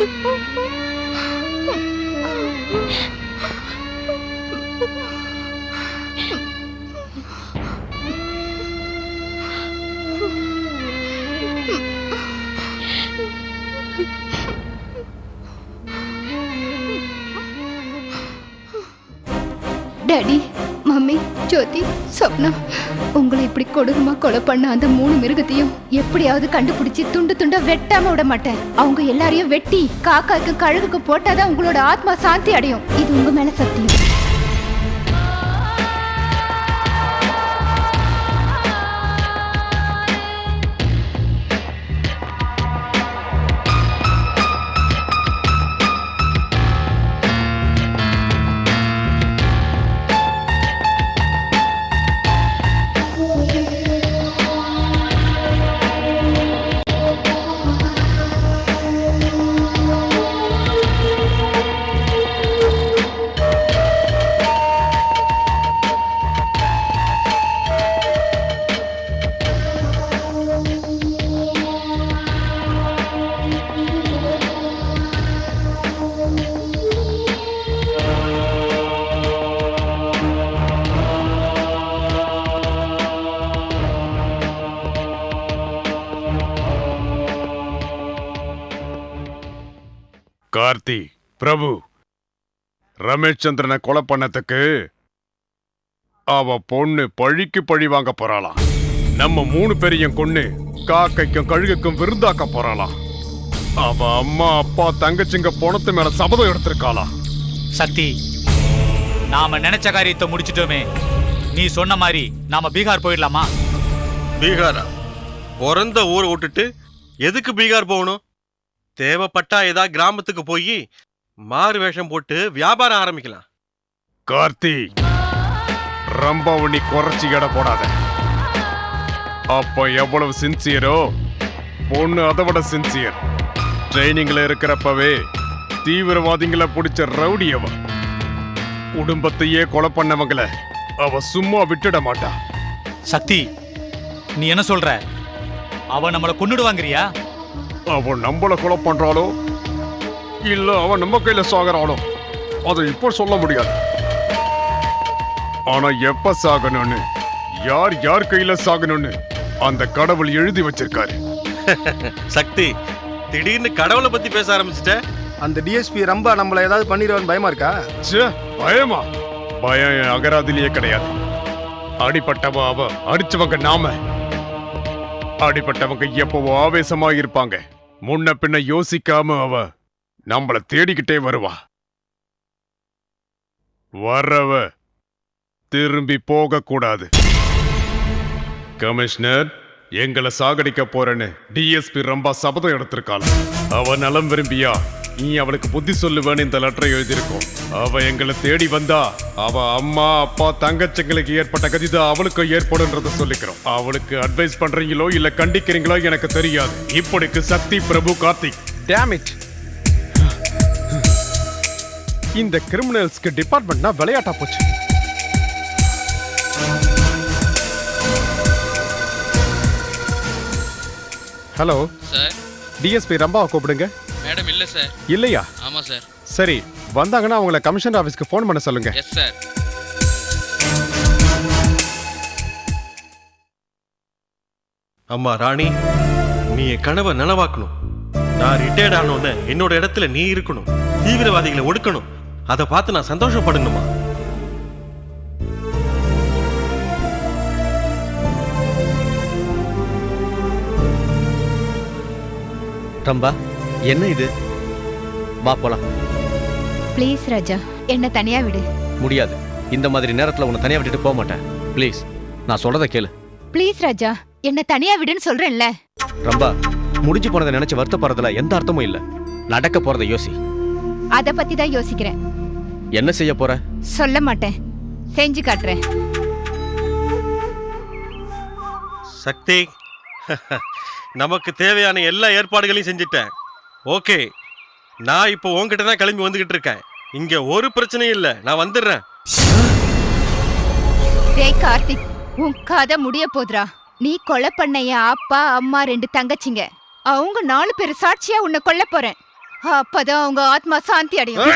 டாடி, மம்மி, ஜோதி, சொப்னா, உங்களை இப்படி கொடூரமா கொலை பண்ண அந்த 3 மிருகத்தையும் எப்படியாவது கண்டுபிடிச்சு துண்டு துண்டா வெட்டாம விட மாட்டேன். அவங்க எல்லாரையும் வெட்டி காக்காக்கும் கழுகுக்கும் போட்டாதான் உங்களோட ஆத்மா சாந்தி அடையும். இது உங்க மேல சத்தியம். கார்த்தி, பிரபு, ரமேஷ் சந்திரனை கொலை பண்ணதுக்கு அவ பொண்ணு பழிக்கு பழி வாங்க போறாளாம். நம்ம 3 பேரையும் கொன்னு காக்கைக்கும் கழுகுக்கும் விருந்தாக்க போறாளாம். அவ அம்மா அப்பா தங்கச்சிங்க பணத்து மேல சபதம் எடுத்திருக்காளா. சக்தி, நாம நினைச்ச காரியத்தை முடிச்சிட்டோமே. நீ சொன்ன மாதிரி நாம பீகார் போயிடலாமா? பீகாரா? பிறந்த ஊரை விட்டுட்டு எதுக்கு பீகார் போகணும்? தேவைப்பட்டா ஏதா கிராமத்துக்கு போய் மாறு வேஷம் போட்டு வியாபாரம் ஆரம்பிக்கலாம். கார்த்தி, ரொம்ப நீ குறைச்சி எடை போடாத. அப்ப எவ்வளவு சின்சியரோ பொண்ணு அதை விட சின்சியர். ட்ரைனிங்ல இருக்கிறப்பவே தீவிரவாதிகளை பிடிச்ச ரவுடி அவ. குடும்பத்தையே கொலை பண்ணவங்கள அவ சும்மா விட்டுட மாட்டா. சக்தி, நீ என்ன சொல்ற? அவ நம்மளை கொன்னுடுவாங்கறியா? அவன் நம்மள கொலை பண்றாளோ இல்ல அவன் நம்ம கையில சாகுறாளோ அதை இப்போ சொல்ல முடியாது. ஆனா எப்ப சாகணும்னு, யார் யார் கையில சாகணும்னு அந்த கடவுள் எழுதி வச்சிருக்காரு. சக்தி, திடீர்னு கடவுளை பத்தி பேச ஆரம்பிச்சிட்ட. அந்த டிஎஸ்பி ரொம்ப நம்மள ஏதாவது பண்ணிடுவான்னு பயமா இருக்கா? ச்சே, பயமா? பயம் என் அகராதிலேயே கிடையாது. அடிப்பட்டவ அவ, அடிச்சவங்க நாம. அடிப்பட்டவங்க எப்பவோ ஆவேசமா இருப்பாங்க. முன்ன பின்ன யோசிக்காம அவ நம்மள தேடிக்கிட்டே வருவா. வர்றவ திரும்பி போக கூடாது. கமிஷனர், எங்களை சாகடிக்க போறேன்னு டிஎஸ்பி ரொம்ப சபதம் எடுத்திருக்காள். அவ நலம் விரும்பியா நீ அவளுக்கு புத்தி சொல்லுவேன்னு இந்த லெட்டரை எழுதியிருக்கோம். அவ எங்களை தேடி வந்தா அவ அம்மா அப்பா தங்கச்சிங்களுக்கு ஏற்பட்ட கதிதான் அவளுக்கு ஏற்படும்ன்றத சொல்லிக்கிறோம். அவளுக்கு அட்வைஸ் பண்றீங்களோ இல்ல கண்டிக்கிறீங்களோ எனக்கு தெரியாது. இப்படிக்கு சக்தி, பிரபு, கார்த்திக். Damn it. இந்த கிரிமினல்ஸ்க்கு டிபார்ட்மெண்ட்னா விளையாட்டா போச்சு. ஹலோ சார், டிஎஸ்பி ரம்பாவை கூப்பிடுங்க. மேடம் இல்ல சார். இல்லையா? ஆமா சார். சரி, வந்தாங்கன்னா அவங்கள கமிஷனர் ஆபீஸ்க்கு ஃபோன் பண்ண சொல்லுங்க. Yes sir. அம்மா ராணி, நீ என் கனவை நனவாக்கணும். நான் ரிட்டையர்ட் ஆனோன்னு என்னோட இடத்துல நீ இருக்கணும். தீவிரவாதிகளை ஒடுக்கணும். அதை பார்த்து நான் சந்தோஷப்படணுமா? ரம்பா, என்ன இது? வா போலாம். ப்ளீஸ் ராஜா, என்ன தனியா விடு. முடியாது. இந்த மாதிரி நேரத்துல உன்னை தனியா விட்டுட்டு போக மாட்டேன். ப்ளீஸ், நான் சொல்றத கேளு. ப்ளீஸ் ராஜா, என்ன தனியா விடுன்னு சொல்றேன்ல. ரம்பா, முடிஞ்சு போனதை நினைச்சு வருத்தப்படுறதுல எந்த அர்த்தமும் இல்ல. நடக்க போறதை யோசி. அத பத்தி தான் யோசிக்கிறேன். என்ன செய்ய போற? சொல்ல மாட்டேன், செஞ்சு காட்டுறேன். சக்தி, நமக்கு தேவையான எல்லா ஏற்பாடுகளையும் செஞ்சுட்டேன். ஓகே, நான் இப்போ உன்கிட்ட தான் கிளம்பி வந்துகிட்டு இருக்கேன். இங்க ஒரு பிரச்சனையும் இல்ல, நான் வந்துடுறேன். டேய் கார்த்திக், உன் கதை முடிய போதுரா. நீ கொலை பண்ண என் அப்பா அம்மா 2 தங்கச்சிங்க, அவங்க 4 பேர் சாட்சியா உன்னை கொல்ல போறேன். அப்பதான் உங்க ஆத்மா சாந்தி அடையும்.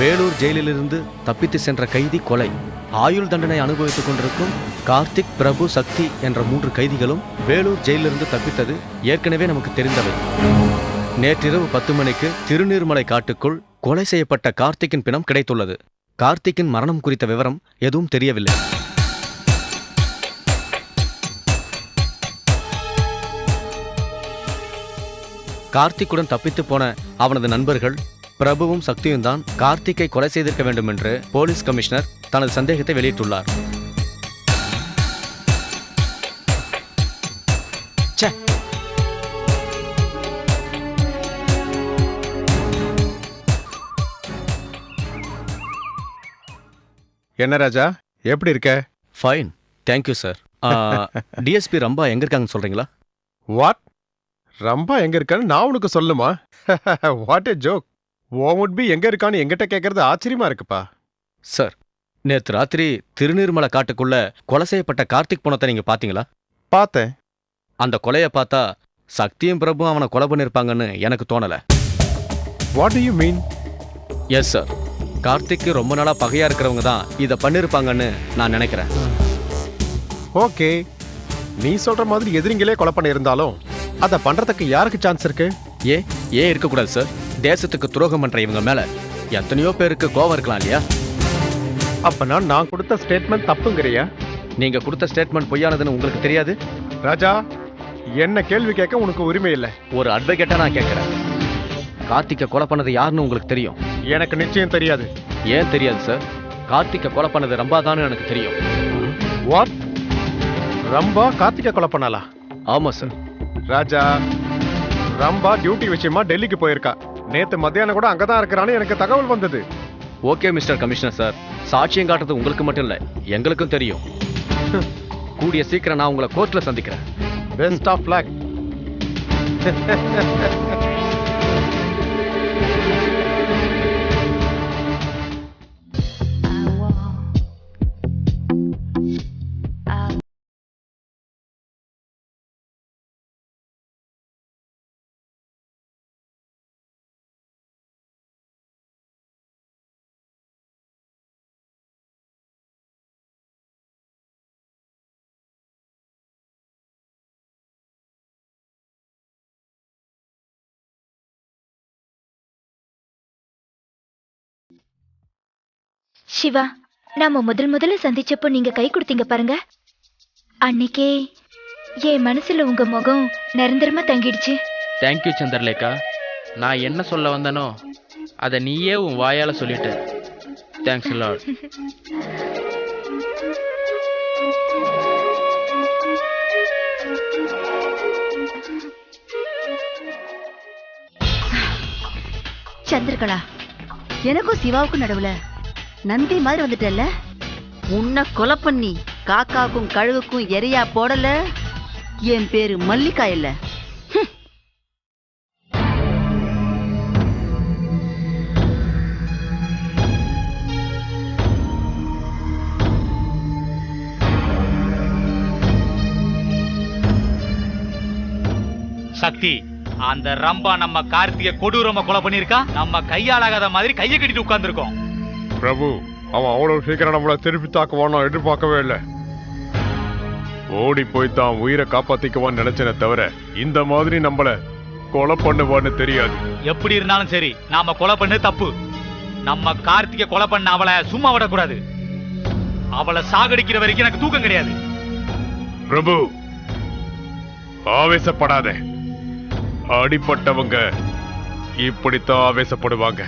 வேலூர் ஜெயிலிலிருந்து தப்பித்து சென்ற கைதி கொலை. ஆயுள் தண்டனை அனுபவித்துக் கொண்டிருக்கும் கார்த்திக், பிரபு, சக்தி என்ற 3 கைதிகளும் வேலூர் ஜெயிலிலிருந்து தப்பித்தது ஏற்கனவே நமக்கு தெரிந்தவை. நேற்றிரவு 10 மணிக்கு திருநீர்மலை காட்டுக்குள் கொலை செய்யப்பட்ட கார்த்திக்கின் பிணம் கிடைத்துள்ளது. கார்த்திக்கின் மரணம் குறித்த விவரம் எதுவும் தெரியவில்லை. கார்த்திக்குடன் தப்பித்து போன அவனது நண்பர்கள் பிரபுவும் சக்தியும் தான் கார்த்திக்கை கொலை செய்திருக்க வேண்டும் என்று போலீஸ் கமிஷனர் தனது சந்தேகத்தை வெளியிட்டுள்ளார். என்ன ராஜா, எப்படி இருக்க? Fine, thank you sir. DSP Rambha எங்க இருக்காங்கன்னு சொல்றீங்களா? வாட்? ரம்பா எங்க இருக்கான்னு நான் உனக்கு சொல்லுமா? What A joke. ஓமுட்பி எங்க இருக்கான்னு எங்கிட்ட கேட்கறது ஆச்சரியமா இருக்குப்பா. சார், நேத்து ராத்திரி திருநீர்மலை காட்டுக்குள்ள கொலை செய்யப்பட்ட கார்த்திக் பணத்தை நீங்க பாத்தீங்களா? பார்த்தேன். அந்த கொலையை பார்த்தா சக்தியும் பிரபுவும் அவனை கொலை பண்ணிருப்பாங்கன்னு எனக்கு தோணல. What to you mean? Yes sir, கார்த்திக்கு ரொம்ப நாளா பகையா இருக்கிறவங்க தான் இதை பண்ணிருப்பாங்கன்னு நான் நினைக்கிறேன். ஓகே, நீ சொல்ற மாதிரி எதிரிங்களே கொலை பண்ணியிருந்தாலும் அதை பண்றதுக்கு யாருக்கு சான்ஸ் இருக்கு? ஏன் இருக்கக்கூடாது சார்? தேசத்துக்கு துரோகம் பண்ற இவங்க மேல எத்தனையோ பேருக்கு கோவம் இருக்கலாம் இல்லையா? அப்பனா நான் கொடுத்த ஸ்டேட்மெண்ட் தப்புங்கறியா? நீங்க கொடுத்த ஸ்டேட்மெண்ட் பொய்யானதுன்னு உங்களுக்கு தெரியாது? ராஜா, என்ன கேள்வி கேட்க உனக்கு உரிமை இல்லை. ஒரு அட்வொகேட்டா நான் கேட்கிறேன். கார்த்திகை கொலை பண்ணது யாருன்னு உங்களுக்கு தெரியும்? எனக்கு நிச்சயம் தெரியாது. ஏன் தெரியாது சார்? கார்த்திகை கொலை பண்ணது ரம்பா தான் எனக்கு தெரியும். வாட்? ரம்பா கார்த்திகை கொலை பண்ணாலா? ஆமா சார். ராஜா, ரம்பா டியூட்டி விஷயமா டெல்லிக்கு போயிருக்கா. நேத்து மத்தியானம் கூட அங்கதான் இருக்கிறான்னு எனக்கு தகவல் வந்தது. ஓகே மிஸ்டர் கமிஷனர் சார், சாட்சியம் காட்டுறது உங்களுக்கு மட்டும் இல்ல, எங்களுக்கும் தெரியும். கூடிய சீக்கிரம் நான் உங்களை கோர்ட்ல சந்திக்கிறேன். Best of luck. சிவா, நாம முதல்ல சந்திச்சப்போ நீங்க கை கொடுத்தீங்க பாருங்க, அன்னைக்கே என் மனசுல உங்க முகம் நிரந்தரமா தங்கிடுச்சு. தேங்க்யூ சந்திரலேகா. நான் என்ன சொல்ல வந்தனோ அதை நீயே உன் வாயால சொல்லிட்ட. Thanks Lord. சந்திரகலா, எனக்கும் சிவாவுக்கும் நடுவுல நந்தி மாதிரி வந்துட்டல்ல. உன்னை கொலை பண்ணி காக்காவுக்கும் கழுகுக்கும் எரியா போடல, என் பேரு மல்லிகா இல்ல. சக்தி, அந்த ரம்பா நம்ம கார்த்திகை கொடூரமா கொலை பண்ணிருக்கா. நம்ம கையாளாகாத மாதிரி கையை கட்டிட்டு உட்கார்ந்துருக்கோம். பிரபு, அவன் அவ்வளவு சீக்கிரம் நம்மள திருப்பி தாக்குவானோ எதிர்பார்க்கவே இல்லை. ஓடி போய் தான் உயிரை காப்பாத்திக்குவான்னு நினைச்சனே தவிர இந்த மாதிரி நம்மள கொலை பண்ணுவான்னு தெரியாது. எப்படி இருந்தாலும் சரி, நாம கொலை பண்ணது தப்பு. நம்ம கார்த்திகை கொலை பண்ண அவளை சும்மா விடக்கூடாது. அவளை சாகடிக்கிற வரைக்கும் எனக்கு தூக்கம் கிடையாது. பிரபு, ஆவேசப்படாத. அடிப்பட்டவங்க இப்படித்தான் ஆவேசப்படுவாங்க.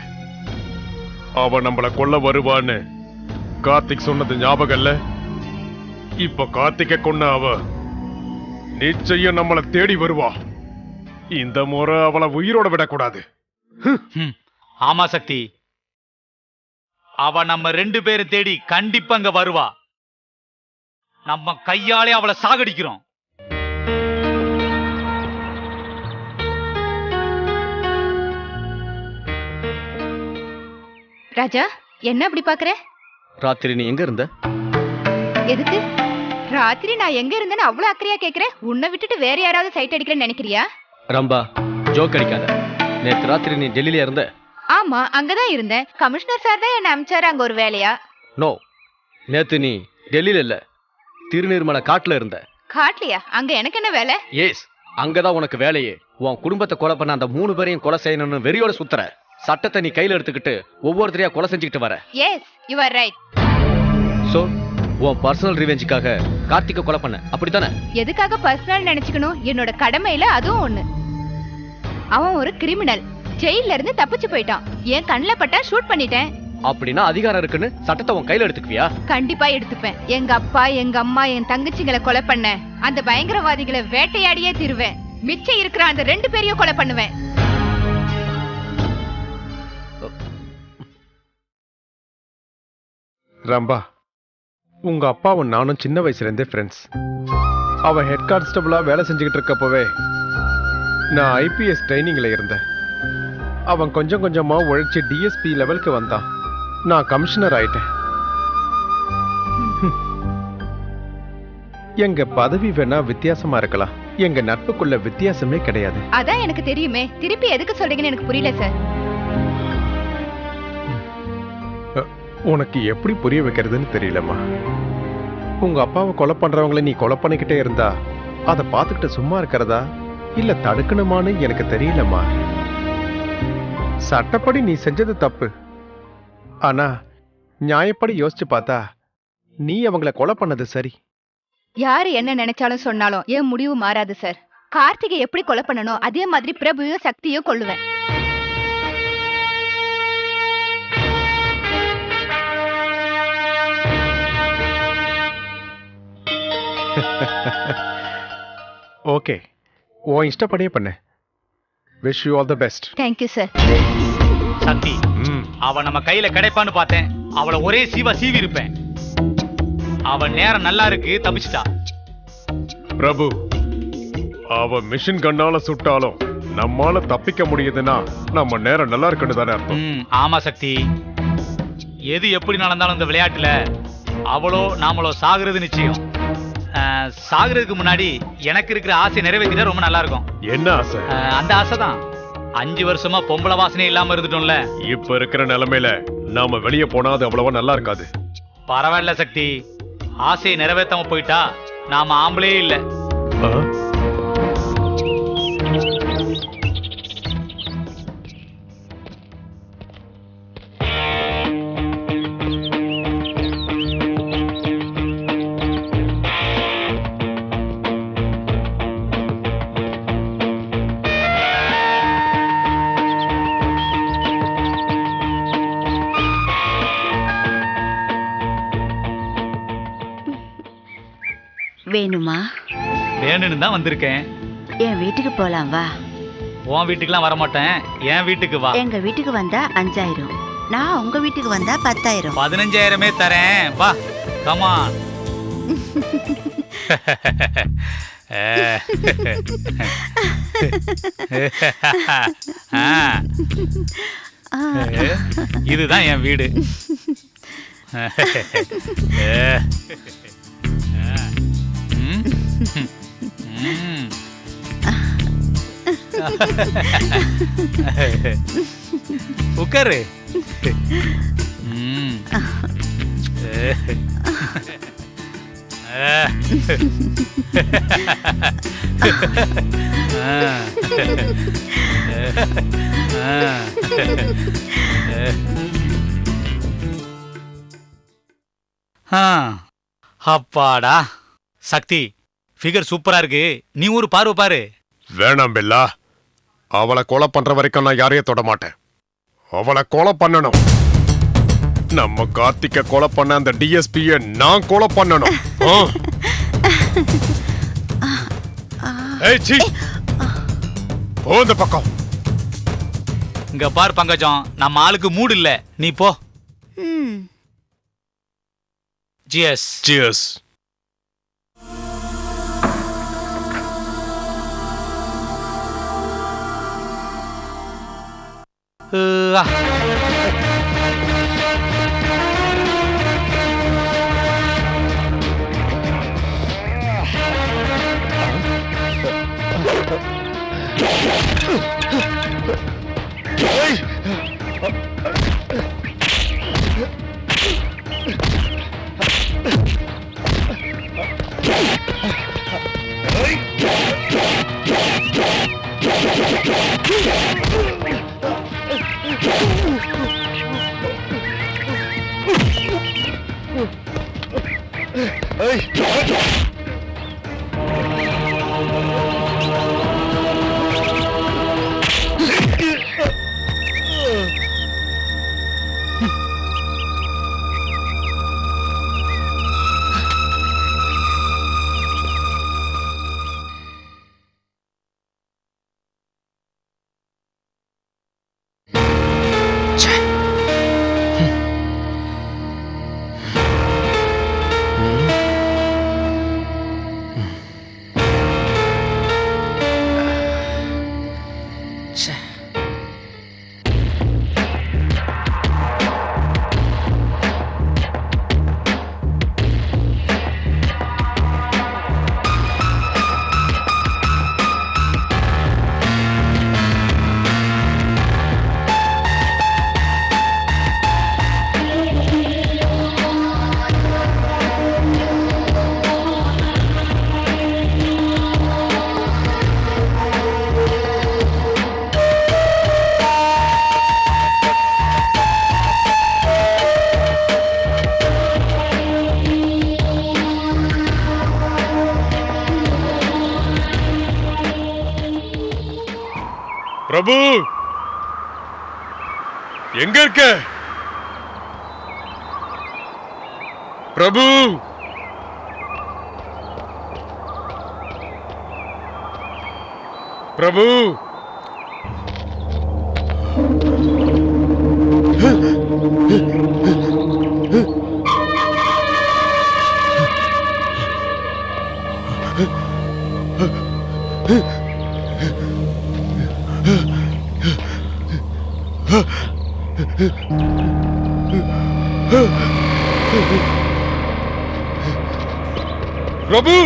அவ நம்மள கொல்ல வருவான்னு கார்த்திக் சொன்னது ஞாபகம் இல்ல? இப்ப கார்த்திகை கொன்ன அவ நிச்சயம் நம்மள தேடி வருவா. இந்த முறை அவளை உயிரோட விடக்கூடாது. ஆமா சக்தி, அவ நம்ம 2 பேரும் தேடி கண்டிப்பா அங்க வருவா. நம்ம கையாலே அவளை சாகடிக்கிறோம். ராஜா, என்ன அப்படி பாக்குற? ராத்திரி நீ எங்க இருந்த? எதுக்கு ராத்திரி நான் எங்க இருந்தேன்னு அவ்வளவு அக்கறையா கேக்குற? உன்னை விட்டுட்டு வேற யாராவது சைட் அடிக்கிறேன்னு நினைக்கிறியா? ரம்பா, ஜோக் அடிக்காத. நேற்று ராத்திரி நீ டெல்லியில இருந்த? ஆமா, அங்கதான் இருந்தேன். கமிஷனர் சார் தான் என்ன அனுப்பிச்சாரு அங்க ஒரு வேலையா. நோ, நேத்து நீ டெல்லியில இல்ல, திருநீர்மலை காட்டுல இருந்த. காட்லியா? அங்க எனக்கு என்ன வேலை? எஸ், அங்கதான் உனக்கு வேலையே. உன் குடும்பத்தை கொலை பண்ண அந்த 3 பேரையும் கொலை செய்யணும்னு வெறியோட சுத்துற. சட்டத்தை நீ கையில எடுத்துக்கிட்டு ஒவ்வொருத்தரையா கொலை செஞ்சுக்கிட்டு வர. Yes, you are right. So, உன் பர்சனல் ரிவெஞ்சுக்காக கார்த்திகை கொலை பண்ண, அப்படித்தானே? எதுக்காக பர்சனல் நினைச்சுக்கணும்? என்னோட கடமையில அதுவும் ஒண்ணு. அவன் ஒரு கிரிமினல், ஜெயில இருந்து தப்பிச்சு போயிட்டான். என் கண்ணுல பட்டா ஷூட் பண்ணிட்டேன். அப்படின்னா அதிகாரம் இருக்குன்னு சட்டத்தை உன் கையில எடுத்துக்குவியா? கண்டிப்பா எடுத்துப்பேன். எங்க அப்பா, எங்க அம்மா, என் தங்கச்சிங்களை கொலை பண்ண அந்த பயங்கரவாதிகளை வேட்டையாடியே தீருவேன். மிச்சம் இருக்கிற அந்த 2 பேரையும் கொலை பண்ணுவேன். ரம்பா, உங்க அப்பாவும் நானும் சின்ன வயசுல இருந்தே ஃப்ரெண்ட்ஸ். அவன் ஹெட் கான்ஸ்டபிளா வேலை செஞ்சுக்கிட்டு இருக்கப்பவே நான் ஐபிஎஸ் ட்ரைனிங்ல இருந்தேன். அவன் கொஞ்சம் கொஞ்சமா உழைச்சி டிஎஸ்பி லெவலுக்கு வந்தான். நான் கமிஷனர் ஆயிட்டேன். எங்க பதவி வேணா வித்தியாசமா இருக்கலாம், எங்க நட்புக்குள்ள வித்தியாசமே கிடையாது. அதான் எனக்கு தெரியுமே. திருப்பி எதுக்கு சொல்றீங்கன்னு எனக்கு புரியல சார். உனக்கு எப்படி புரிய வைக்கிறதுன்னு தெரியலம்மா. உங்க அப்பாவை கொலை பண்றவங்களை நீ கொலை பண்ணிக்கிட்டே இருந்தா அதை பார்த்துக்கிட்டு சும்மா இருக்கிறதா இல்ல தடுக்கணுமான்னு எனக்கு தெரியலம்மா. சட்டப்படி நீ செஞ்சது தப்பு. ஆனா நியாயப்படி யோசிச்சு பார்த்தா நீ அவங்கள கொலை பண்ணது சரி. யாரு என்ன நினைச்சாலும் சொன்னாலும் என் முடிவு மாறாது சார். கார்த்திகை எப்படி கொலை பண்ணணும் அதே மாதிரி பிரபுவையும் சக்தியும் கொல்லுவேன். ஓகே, உன் இஷ்டப்படியே பண்ணு. Wish you all the best. Thank you sir. Sakthi, அவ நம்ம கையில கிடைப்பான்னு பார்த்தேன். அவளை ஒரே சீவி இருப்பேன். அவ நேரம் நல்லா இருக்கு, தப்பிச்சிட்டா. பிரபு, அவ மிஷின் கண்ணால சுட்டாலும் நம்மால தப்பிக்க முடியுதுன்னா நம்ம நேரம் நல்லா இருக்குன்னு தானே அர்த்தம். ஆமா சக்தி, எது எப்படி நடந்தாலும் இந்த விளையாட்டுல அவளோ நாமளோ சாகுறது நிச்சயம். சாகுறதுக்கு முன்னாடி எனக்கு இருக்கிற ஆசை நிறைவேற்றிட்டா ரொம்ப நல்லா இருக்கும். என்ன ஆசை? அந்த ஆசை தான். 5 வருஷமா பொம்பளை வாசனை இல்லாம இருந்துட்டோம்ல. இப்ப இருக்கிற நிலைமையில நாம வெளியே போனா அது அவ்வளவா நல்லா இருக்காது. பரவாயில்ல சக்தி, ஆசையை நிறைவேற்றாம போயிட்டா நாம ஆம்பளே இல்ல. வேணுமா? வேணும்னு தான் வந்திருக்கேன். என் வீட்டுக்கு போலாம் வா. உன் வீட்டுக்குலாம் வர மாட்டேன், என் வீட்டுக்கு வா. எங்க வீட்டுக்கு வந்தா 5000, நான் உங்க வீட்டுக்கு வந்தா 10000. 15,000 தரேன், வா. கமான். இதுதான் என் வீடு. உட்காரு. அப்பாடா சக்தி, ஃபிகர் சூப்பரா இருக்கு. நீ ஒரு பார்வை பாரு. வேணாம் பெல்லா, அவளை கொலை பண்ற வரைக்கும் நான் யாரையும் தொட மாட்டேன். அவளை கொலை பண்ணணும். நம்ம கார்த்திக்க கொலை பண்ண அந்த டிஎஸ்பியை நான் கொலை பண்ணணும். ஏய், சீ. போ இந்த பக்கம். இங்க பார் பங்கஜம், நம்ம ஆளுக்கு மூடு இல்ல, நீ போ. Cheers. Cheers. பிரபு, எங்க இருக்க? பிரபு, பிரபு. பிரபு,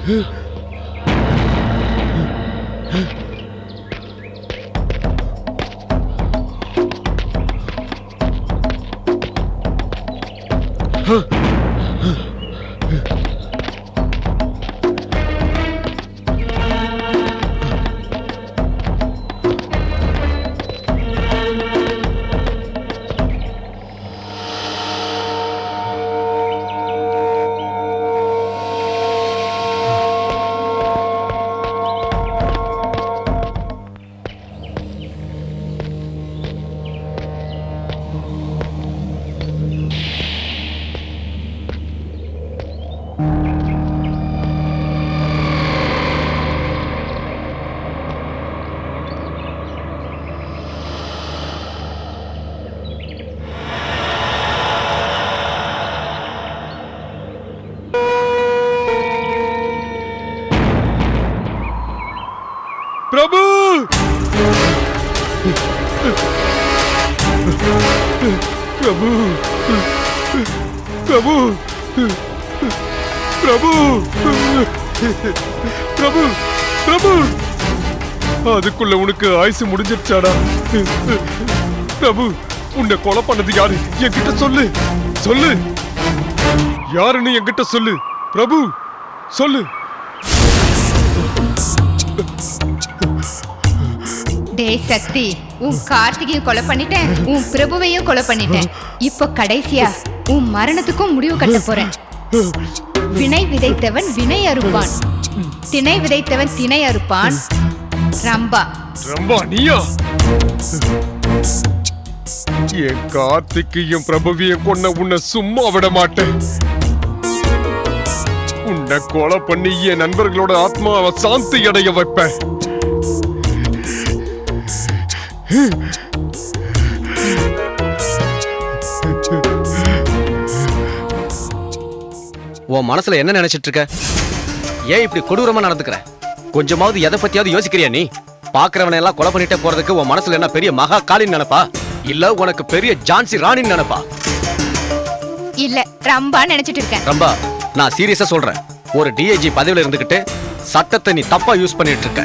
பிரபு பிரபு பிரபு பிரபு பிரபு பிரபு அதுக்குள்ள உனக்கு ஆயுசு முடிஞ்சிருச்சாடா? பிரபு, உன்னை கொலை பண்ணது யாரு? என்கிட்ட சொல்லு, சொல்லு. யாருன்னு என்கிட்ட சொல்லு பிரபு, சொல்லு. டேய் சக்தி, உன் கார்த்திகையும் கொலை பண்ணிட்டேன், உன் பிரபுவையும் கொலை பண்ணிட்டேன். இப்போ கடைசியா உன் மரணத்துக்கும் முடிவு கட்ட போறேன். வினை விதைத்தவன் வினை அறுப்பான், திணை விதைத்தவன் திணை அறுப்பான். ரம்பா. ரம்பா நீயா? என் கார்த்திகையும் பிரபுவையும் கொன்ன உன்னை சும்மா விட மாட்டேன். உன்னை கொலை பண்ணி என் நண்பர்களோட ஆத்மாவை சாந்தி அடைய வைப்பேன். உன் மனசுல என்ன நினைச்சிட்டு இருக்க? ஏன் இப்படி கொடூரமா நடந்துக்கிற? கொஞ்சமாவது எதை பத்தியாவது யோசிக்கிறியா நீ? பாக்குறவனை எல்லாம் கொலை பண்ணிட்டே போறதுக்கு உன் மனசுல என்ன பெரிய மகா காளின்னு நினைப்பா, இல்ல உனக்கு பெரிய ஜான்சி ராணின்னு நினைப்பா? இல்ல, ரம்பா நினைச்சிட்டு இருக்கேன். ரம்பா, நான் சீரியஸா சொல்றேன். ஒரு டிஐஜி பதவியில இருந்துகிட்டு சட்டத்தை நீ தப்பா யூஸ் பண்ணிட்டு இருக்க.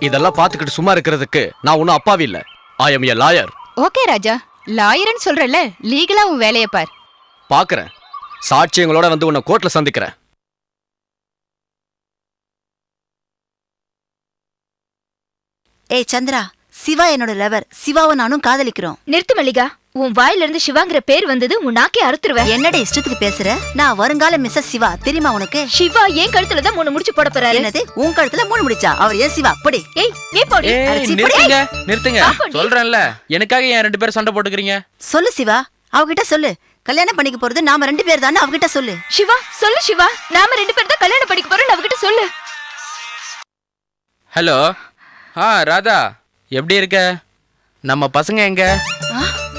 இதெல்லாம் பாத்துக்கிட்டு சும்மா இருக்கிறதுக்கு நான் ஒன்னும் அப்பாவி இல்ல. I am a lawyer. Okay Raja, லாயர்னு சொல்றல, லீகலா உன் வேலையை பார். பாக்குறேன். சாட்சியங்களோட வந்து உன்னை கோர்ட்ல சந்திக்கிறேன். ஏய் சந்திரா, சிவா என்னோட லவர். சிவாவை நானும் காதலிக்கிறோம். நிறுத்து மல்லிகா, உன் வாயில இருந்து சிவாங்கிற பேர் வந்தது உன் நாக்கே அறுத்துருவேன். என்னடா இஷ்டத்துக்கு பேசுற? நான் வருங்கால மிஸ்ஸஸ் சிவா, தெரியுமா உனக்கு? சிவா ஏன் கழுத்துல தான் 3 முடிச்சு போட போறாரு. என்னது, உன் கழுத்துல 3 முடிச்சா? அவர் ஏன் சிவா? போடி. ஏய் நீ போடி. அடச்சி, போடி. நிறுத்துங்க நிறுத்துங்க, ஆப்படி. சொல்றேன்ல, எனக்காக ஏன் 2 பேரும் சண்டை போட்டுக்கிறீங்க? சொல்லு சிவா, அவகிட்ட சொல்லு. கல்யாணம் பண்ணிக்க போறது நாம 2 பேர் தானே, அவகிட்ட சொல்லு. சிவா சொல்லு சிவா, நாம 2 பேர் தான் கல்யாணம் பண்ணிக்க போறோம், அவகிட்ட சொல்லு. ஹலோ. ராதா, எப்படி இருக்க? நம்ம பசங்க எங்க?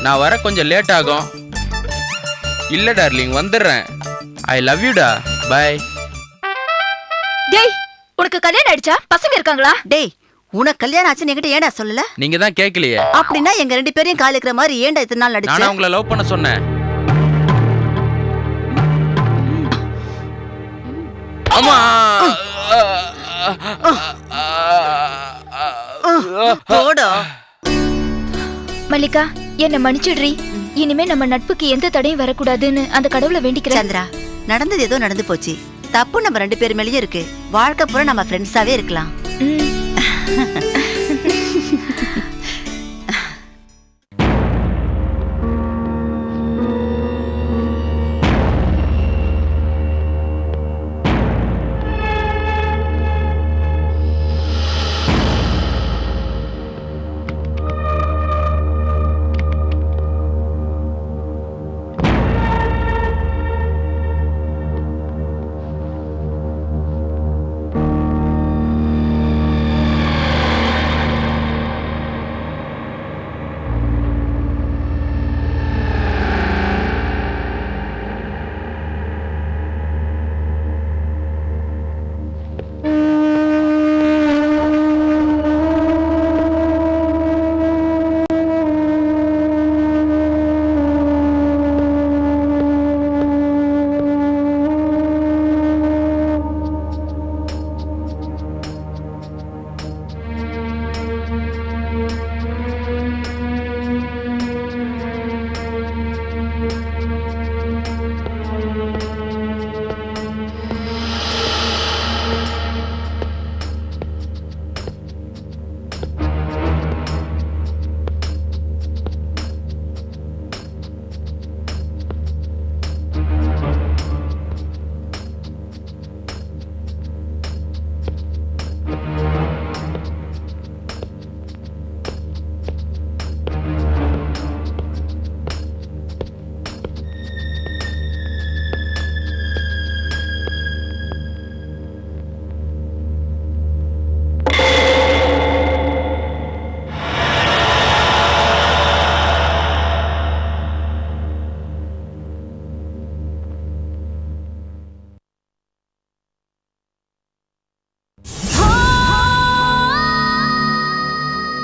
நான் வர கொஞ்சம் லேட் ஆகும். இல்ல டார்லிங், வந்துடுறேன். ஐ லவ் யூ டா. பை. டேய், உனக்கு கல்யாணம் ஆயிடுச்சா? பசங்க இருக்காங்களா? டேய், உனக்கு கல்யாணம் ஆச்சுன்னு என்கிட்ட ஏன்டா சொல்லல? நீங்க தான் கேட்கலையே. அப்படின்னா எங்க 2 பேரையும் காலிக்கிற மாதிரி ஏன்டா இத்தனை நாள் நடிச்ச? நானா உங்களை லவ் பண்ண சொன்னேன்? அம்மா. போடா. மல்லிகா, என்ன மன்னிச்சிடுறி. இனிமே நம்ம நட்புக்கு எந்த தடையும் வரக்கூடாதுன்னு அந்த கடவுளை வேண்டிக்கிறேன். சந்திரா, நடந்தது ஏதோ நடந்து போச்சு. தப்பு நம்ம 2 பேர் மேலயும் இருக்கு. வாழ்க்கை பூரா நம்ம ஃப்ரெண்ட்ஸாவே இருக்கலாம்.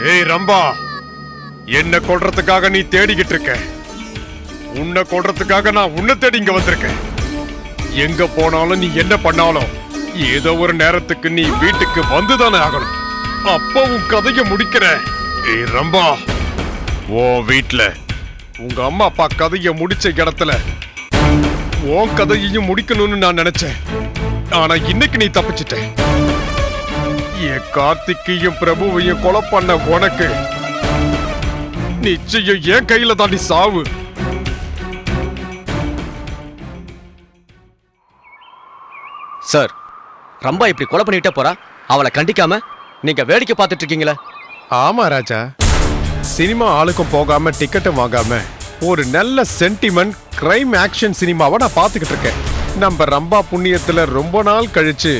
ஏய் ரம்பா, என்ன கொல்றதுக்காக நீ தேடிக்கிட்டு இருக்க. உன்னை கொல்றதுக்காக நான் உன்னை தேடி இங்க வந்திருக்கேன். எங்க போனாலும் நீ என்ன பண்ணாலும் ஏதோ ஒரு நேரத்துக்கு நீ வீட்டுக்கு வந்துதானே ஆகணும். அப்போ உன் கதைய முடிக்கிற. ஏய் ரம்பா, உன் வீட்ல உங்க அம்மா அப்பா கதைய முடிச்ச இடத்துல உன் கதையையும் முடிக்கணும்னு நான் நினைச்சேன். ஆனா இன்னைக்கு நீ தப்பிச்சிட்ட. என் கார்த்திக்கையும் பிரபுவையும் கொலை பண்ண உனக்கு நிச்சயம் என் கையில தான் நீ சாவு. சார், ரம்பா இப்படி கொலை பண்ணிட்டே போறா, அவளை கண்டிக்காம நீங்க வேடிக்கை பார்த்துட்டு இருக்கீங்களே. ஆமா ராஜா, சினிமா ஆளுக்கும் போகாம டிக்கெட்டும் வாங்காம ஒரு நல்ல சென்டிமெண்ட் கிரைம் ஆக்ஷன் சினிமாவை நான் பார்த்துக்கிட்டு இருக்கேன். நம்ம ரம்பா புண்ணியத்துல ரொம்ப நாள் கழிச்சு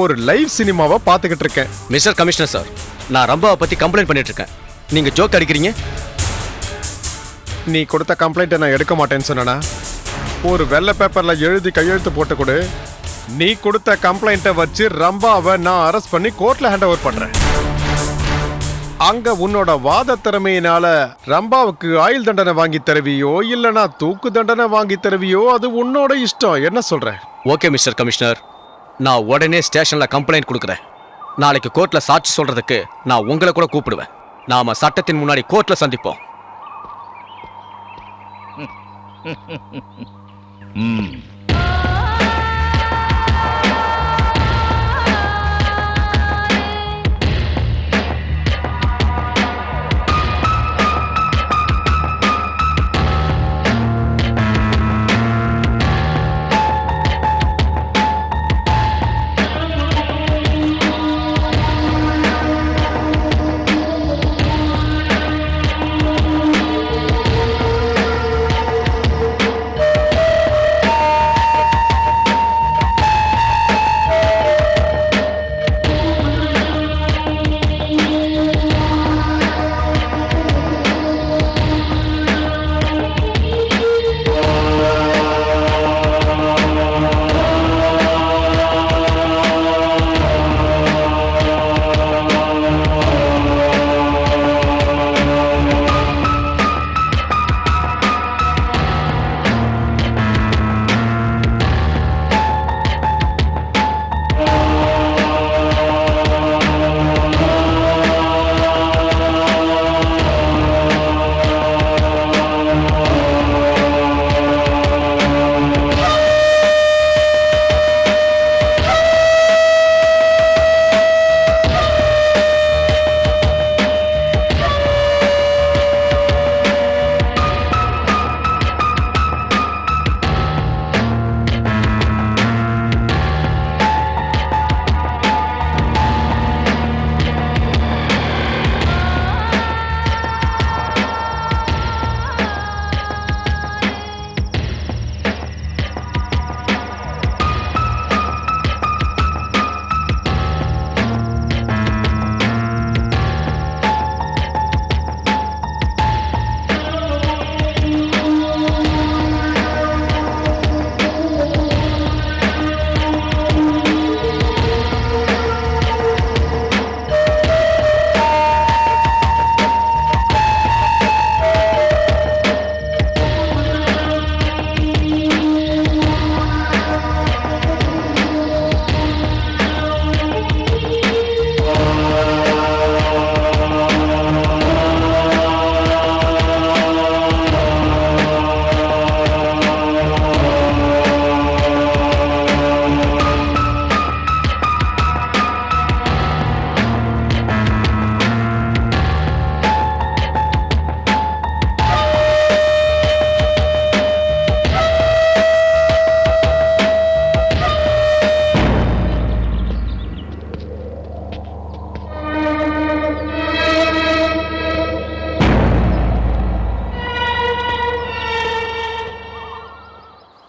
ஒரு லைவ் சினிமாவை பார்த்துக்கிட்டு இருக்கேன். மிஸ்டர் கமிஷனர் சார், நான் ரம்பாவை பத்தி கம்ப்ளைண்ட் பண்ணிட்டு இருக்கேன். நீங்க ஜோக் அடிக்கிறீங்க. நீ கொடுத்த கம்ப்ளைண்ட்டை நான் எடுக்க மாட்டேன்னு சொன்னா ஒரு வெள்ளை பேப்பர்ல எழுதி கையெழுத்து போட்டு கொடு. நீ கொடுத்த கம்ப்ளைண்ட்டை வச்சு ரம்பாவை நான் அரெஸ்ட் பண்ணி கோர்ட்ல ஹேண்ட் ஓவர் பண்றேன். அங்க உன்னோட வாத திறமையினால ரம்பாவுக்கு ஆயுள் தண்டனை வாங்கி தருவியோ இல்லனா தூக்கு தண்டனை வாங்கி தருவியோ, அது உன்னோட இஷ்டம். என்ன சொல்ற? ஓகே மிஸ்டர் கமிஷனர், நான் உடனே ஸ்டேஷன்ல கம்ப்ளைண்ட் கொடுக்குறேன். நாளைக்கு கோர்ட்ல சாட்சி சொல்றதுக்கு நான் உங்களை கூட கூப்பிடுவேன். நாம சட்டத்தின் முன்னாடி கோர்ட்ல சந்திப்போம்.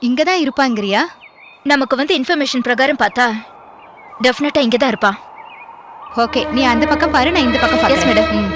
இங்கதான் இருப்பாங்கறியா? நமக்கு வந்து இன்ஃபர்மேஷன் பிரகாரம் பார்த்தா டெஃபினட்டா இங்க தான் இருப்பான். ஓகே, நீ அந்த பக்கம் பாரு, நான் இந்த பக்கம் எஸ் பாக்குறேன். மேடம்.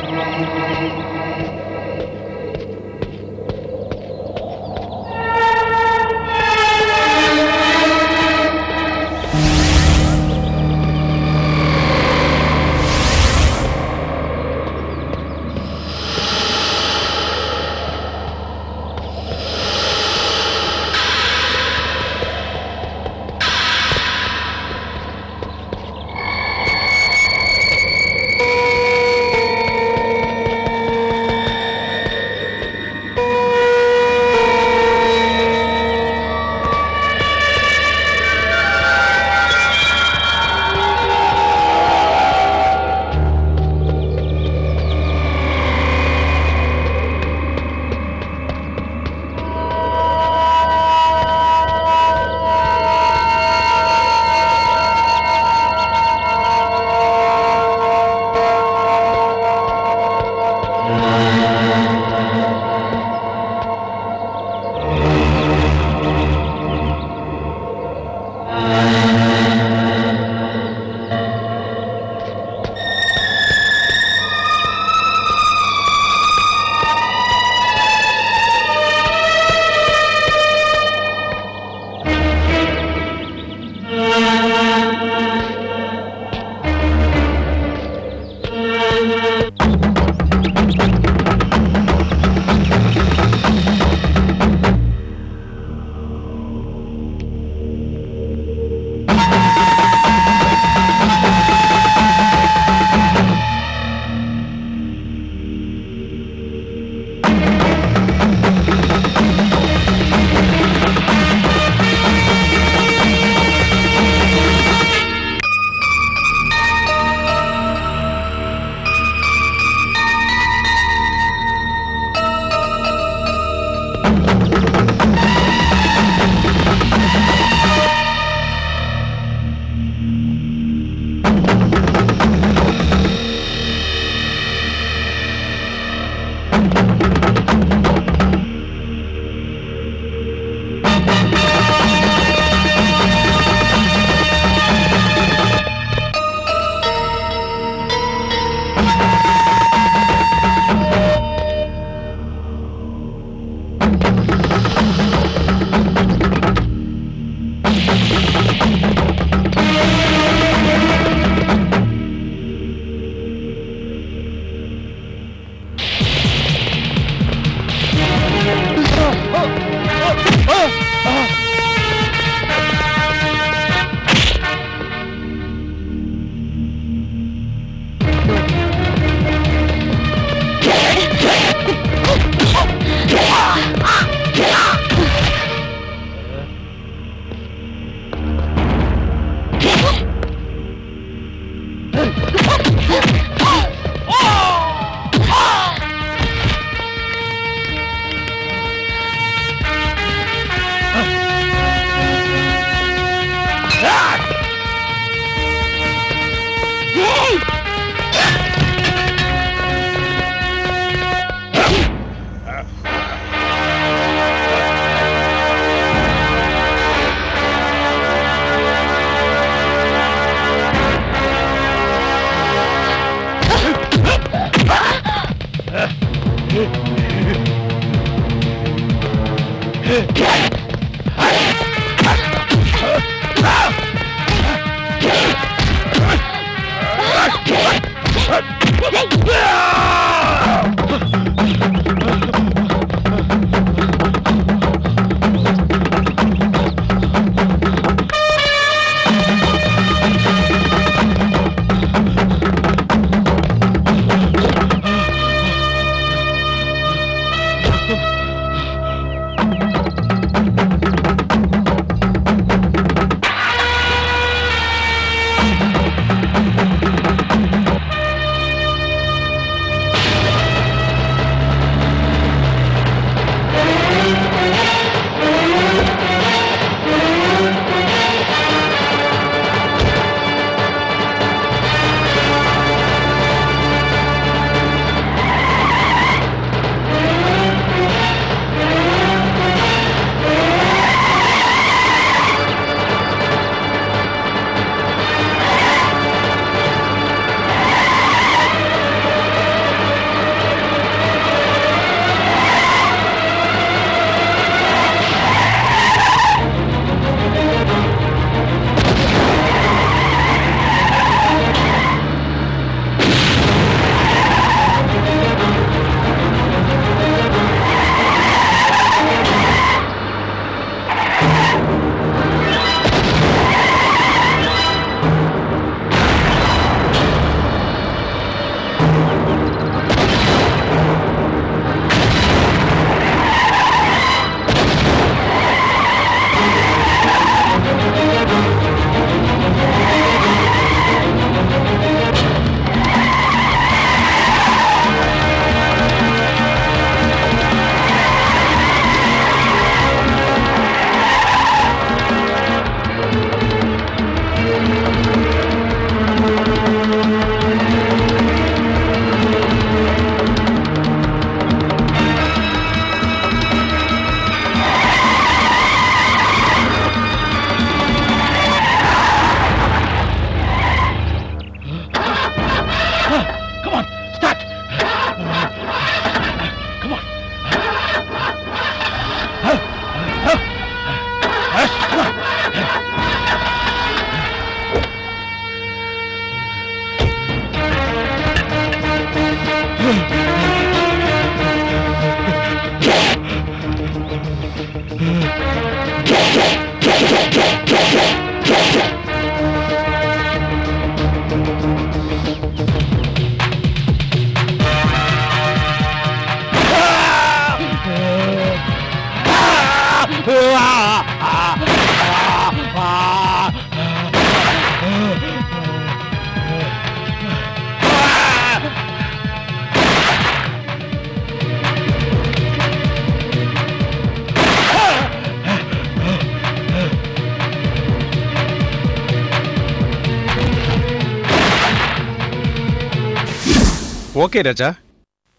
ஓகே ராஜா.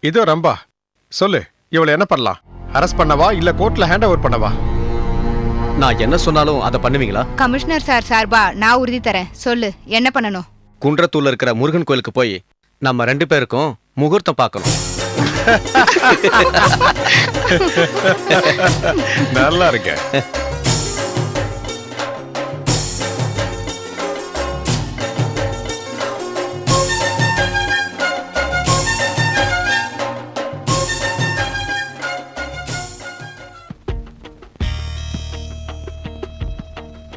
இதோ ரம்பா, சொல்லு, இவளை என்ன பண்ணலாம்? அரெஸ்ட் பண்ணவா இல்ல கோர்ட்ல ஹேண்ட் ஓவர் பண்ணவா? நான் என்ன சொன்னாலும் அதை பண்ணுவீங்களா? கமிஷனர் சார் சார்பா நான் உறுதி தரேன். சொல்லு, என்ன பண்ணணும்? குன்றத்தூர்ல இருக்கிற முருகன் கோயிலுக்கு போய் நம்ம 2 பேருக்கும் முகூர்த்தம் பார்க்கணும். நல்லா இருக்க.